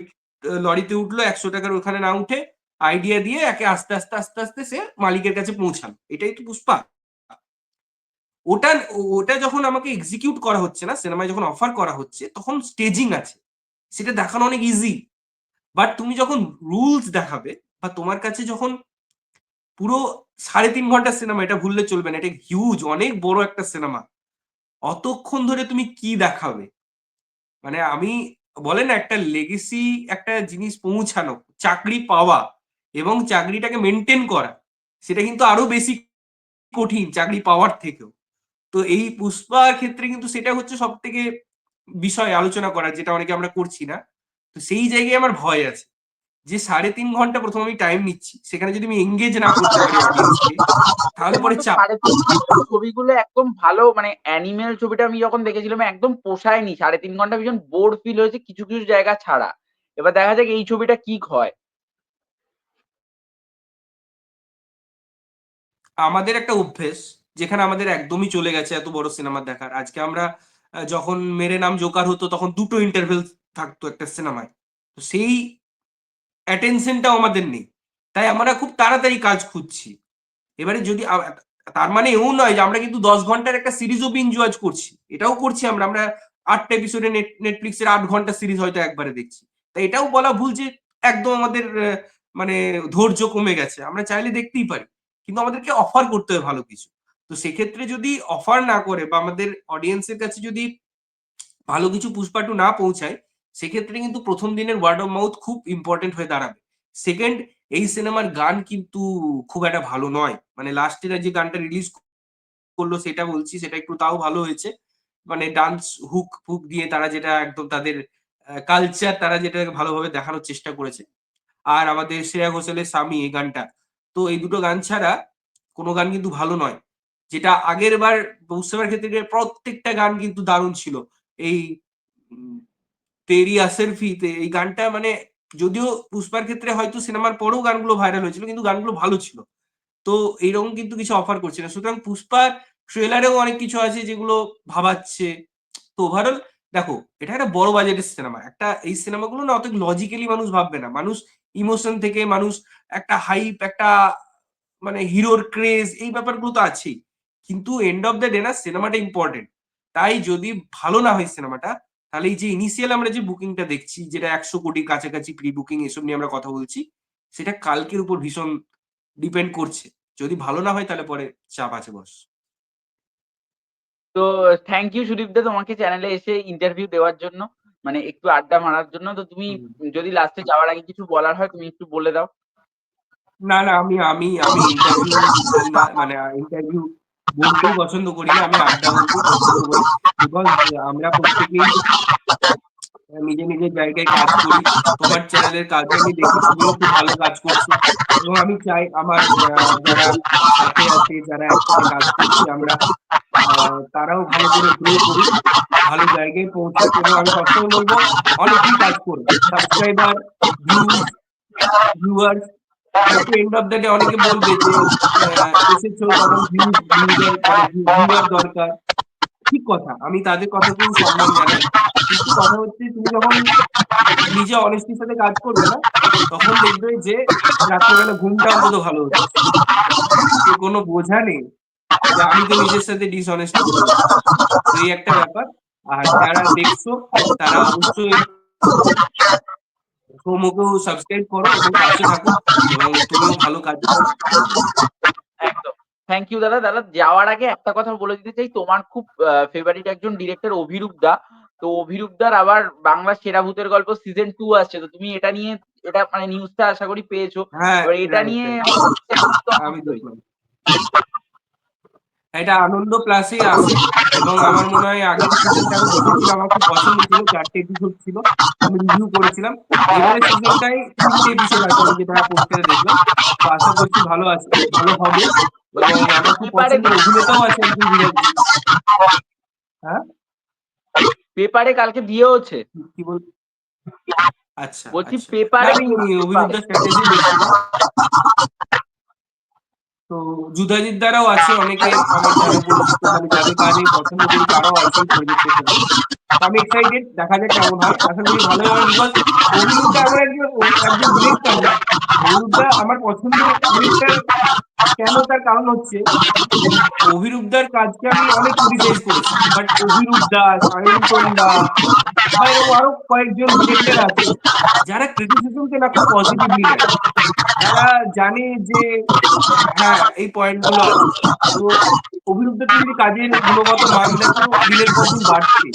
লরিতে উঠলো, ৳১০০ ওখানে না উঠে আইডিয়া দিয়ে একে আস্তে, আস্তে, আস্তে, আস্তে সে মালিকের কাছে পৌঁছালো। এটাই তো পুষ্পা। ওটা ওটা যখন আমাকে এক্সিকিউট করা হচ্ছে না, সিনেমায় যখন অফার করা হচ্ছে, তখন স্টেজিং আছে। সেটা দেখানো অনেক ইজি। বাট তুমি যখন রুলস দেখাবে বা তোমার কাছে যখন পুরো ৩.৫ ঘন্টার সিনেমা, এটা ভুললে চলবে না। এটা হিউজ, অনেক বড় একটা সিনেমা। অতক্ষণ ধরে তুমি কি দেখাবে? মানে আমি বলে না একটা লেগেসি একটা জিনিস পৌঁছানো, চাকরি পাওয়া এবং চাকরিটাকে মেইনটেইন করা, সেটা কিন্তু আরো বেশি কঠিন চাকরি পাওয়ার থেকেও। তো এই পুষ্পার ক্ষেত্রে কিন্তু সেটা হচ্ছে সবথেকে বিষয় আলোচনা করার, যেটা অনেকে আমরা করছি না। তো সেই জায়গায় আমার ভয় আছে। যে ৩.৫ ঘন্টা ১ম আমি টাইম নিচ্ছি, সেখানে যদি আমি এনগেজ না করতে পারি অডিয়েন্সকে, তাহলে তোমার পরে তো চাপ। ৩.৫ ঘন্টার ছবিগুলো একদম ভালো, মানে অ্যানিমেল ছবিটা আমি যখন দেখেছিলাম একদম পোষায়নি। ৩.৫ ঘন্টা ভীষণ বোর ফিল হয়েছে কিছু, কিছু জায়গা ছাড়া। এবার দেখা যাক এই ছবিটা কি হয়। আমাদের একটা অভ্যেস, যেখানে আমাদের একদমই চলে গেছে এত বড় সিনেমা দেখার। আজকে আমরা যখন মেরে নাম জোকার হতো, তখন ২ টো ইন্টারভেল থাকতো একটা সিনেমায়। তো সেই অ্যাটেনশনটাও আমাদের নেই। তাই আমরা খুব তাড়াতাড়ি কাজ খুঁজছি। এবারে যদি তার মানে এও নয় যে আমরা কিন্তু ১০ ঘন্টার একটা সিরিজও বিঞ্জ ওয়াচ করছি। এটাও করছি আমরা। আমরা ৮ টা এপিসোডে নেটফ্লিক্স এর ৮ ঘন্টার সিরিজ হয়তো একবারে দেখছি। তাই এটাও বলা ভুল যে একদম আমাদের মানে ধৈর্য কমে গেছে। আমরা চাইলে দেখতেই পারি। কিন্তু আমাদেরকে অফার করতে হবে ভালো কিছু। তো সেক্ষেত্রে যদি অফার না করে বা আমাদের অডিয়েন্স এর কাছে যদি ভালো কিছু পুষ্পা 2 না পৌঁছায়, সেক্ষেত্রে কিন্তু ১ম দিনের ওয়ার্ড অফ মাউথ খুব ইম্পোর্টেন্ট হয়ে দাঁড়াবে। সেকেন্ড, এই সিনেমার গান কিন্তু খুব একটা ভালো নয়। মানে লাস্ট এরা যে গানটা রিলিজ করলো সেটা বলছি, সেটা একটু তাও ভালো হয়েছে। মানে ডান্স হুক ফুক দিয়ে তারা যেটা একদম তাদের কালচার তারা যেটা ভালোভাবে দেখানোর চেষ্টা করেছে। আর আমাদের শ্রেয়া ঘোষালের 'স্বামী' এই গানটা। তো এই দুটো গান ছাড়া কোন গান কিন্তু ভালো নয়। যেটা আগেরবার বুঝতে ক্ষেত্রে প্রত্যেকটা গান কিন্তু দারুণ ছিল। এই উম 'তেরি আসরফিতে' এই গানটা মানে যদিও পুষ্পার ক্ষেত্রে হয়তো সিনেমার পরেও গানগুলো ভাইরাল হয়েছিল, কিন্তু গানগুলো ভালো ছিল। তো এইরকম কিন্তু কিছু অফার করছে না। সুতরাং পুষ্পার ট্রেলারেও অনেক কিছু আছে যেগুলো ভাবাচ্ছে। তো ওভারঅল দেখো, এটা একটা বড় বাজেটের সিনেমা। এই সিনেমাগুলো না অত লজিক্যালি মানুষ ভাববে না। মানুষ ইমোশন থেকে মানুষ একটা হাইপ, একটা মানে হিরোর ক্রেজ, এই ব্যাপারগুলো তো আছেই। কিন্তু এন্ড অফ দ্য ডে না সিনেমাটা ইম্পোর্টেন্ট। তাই যদি ভালো না হয় সিনেমাটা, তাহলে এই যে ইনিশিয়াল আমরা যে বুকিংটা দেখছি, যেটা ১০০ কোটির কাছাকাছি প্রি বুকিং এসব নিয়ে আমরা কথা বলছি, সেটা কালকের উপর ভীষণ ডিপেন্ড করছে। যদি ভালো না হয় তাহলে পরে চাপ আছে বস। তো থ্যাংক ইউ সুদীপ দা তোমাকে চ্যানেলে এসে ইন্টারভিউ দেওয়ার জন্য। মানে একটু আড্ডা মারার জন্য। তো তুমি হুম। যদি লাস্টে যাওয়ার আগে কিছু বলার হয় তুমি একটু বলে দাও। না, না, আমি আমি আমি ইন্টারভিউ দিই না। মানে ইন্টারভিউ বলতেই পছন্দ করি না। আমি আড্ডা বলতেই পছন্দ করি। বিকজ আমরা প্রত্যেকেই নিজের, নিজের জায়গায় কাজ করি। তোমার চ্যানেলের কাজও আমি দেখি, তুমিও খুব ভালো কাজ করছো। এবং আমি চাই আমার যারা সাথে আছে, যারা একসাথে কাজ করছি আমরা, তারাও ভালো করে গ্রো করুক, ভালো জায়গায় পৌঁছাক এবং আমি সবসময় বলব অনেকেই কাজ করো। সাবস্ক্রাইবার, ভিউজ, ভিউয়ার্স, হয়তো এন্ড অফ দ্য ডে অনেকে বলবে যে এসেছো তখন ভিউজার মানে ভিউয়ার দরকার। ঠিক কথা। আমি তাদের কথাকেও সম্মান জানাই। কিন্তু কথা হচ্ছে তুমি যখন নিজে অনেস্টির সাথে কাজ করবে না, তখন দেখবে যে রাত্রেবেলা ঘুমটা অন্তত ভালো হচ্ছে। যে কোনো বোঝা নেই যে আমি তো নিজের সাথে ডিসঅনেস্ট করেছি। তো এই একটা ব্যাপার। আর যারা দেখছো তারা অবশ্যই প্রোমোকেও সাবস্ক্রাইব করো এবং পাশে থাকো এবং তুমিও ভালো কাজ করো। একদম। থ্যাংক ইউ দাদা। দাদা যাওয়ার আগে একটা কথা বলে দিতে চাই, তোমার খুব ফেভারিট একজন ডিরেক্টর অভিরূপ দা। তো অভিরূপ দার আবার বাংলার সেরা ভূতের গল্প সিজন 2 আসছে। তো তুমি এটা নিয়ে এটা মানে নিউজটা আশা করি পেয়েছো। হ্যাঁ, এবার এটা রাইট, নিয়ে রাইট। তো আমি অবশ্যই। দেখলাম। এটা আনন্দ প্লাসেই আসে এবং আমার মনে হয় আগের সিজনটা আমি দেখেছিলাম। আমার খুব পছন্দ ছিল। ৪ টে এপিসোড ছিল। আমি রিভিউ করেছিলাম। এবারের সিজনটায় ৩ টে এপিসোড আছে আমি যেটা পোস্টারে দেখলাম। তো আশা করছি ভালো আছে, ভালো হবে এবং আমার খুব পেপারে পছন্দের অভিনেতাও আছে একজন ধীরাজ। হ্যাঁ? পেপারে কালকে দিয়েওছে। কি বল আচ্ছা, বলছি আচ্ছা। না পেপারে আমি নিউজ অভিরূপ পেপারে। দার স্ট্র্যাটেজি দেখছিলাম। তো যুধাজিৎ দারাও আছে অনেকে আমার জানা পরিচিত, মানে যাদের কাজ আমি পছন্দ করি তারাও আছে এই প্রজেক্টের সাথে। তো আমি এক্সাইটেড, দেখা যাক কেমন হয়। আশা করি ভালোই হবে বিকজ অভিরূপ দা এমন একজন একজন ডিরেক্টর না, অভিরূপ দা আমার পছন্দের ডিরেক্টর কেন তার কারণ হচ্ছে অভিরূপদার কাজকে আমি অনেক ক্রিটিসাইজ করেছি, বাট অভিরূপ দা, সায়ন্তন দা বা এরকম আরো কয়েকজন ডিরেক্টর আছে যারা ক্রিটিসিজমকে না খুব পজিটিভলি নেয়। তারা জানে যে হ্যাঁ এই পয়েন্ট গুলো আছে। তো অভিরূপদা তুমি যদি কাজের গুণগত মান দেখো দিনের পর দিন বাড়ছে।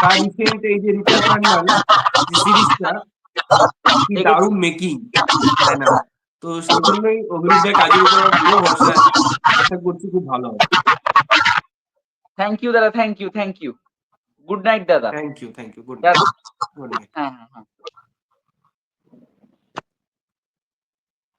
তার রিসেন্ট এই যে রিতা সান্যাল যে সিরিজটা, কি দেখেছি। দারুণ মেকিং, তাই না? তো সেই জন্যই অভিরূপদার কাজের উপর আমার পুরো ভরসা আছে। আশা করছি খুব ভালো হবে। থ্যাংক ইউ দাদা, thank you, thank you. Good night দাদা। Thank you, thank you. Good দাদা, গুড নাইট। হ্যাঁ, হ্যাঁ, হ্যাঁ।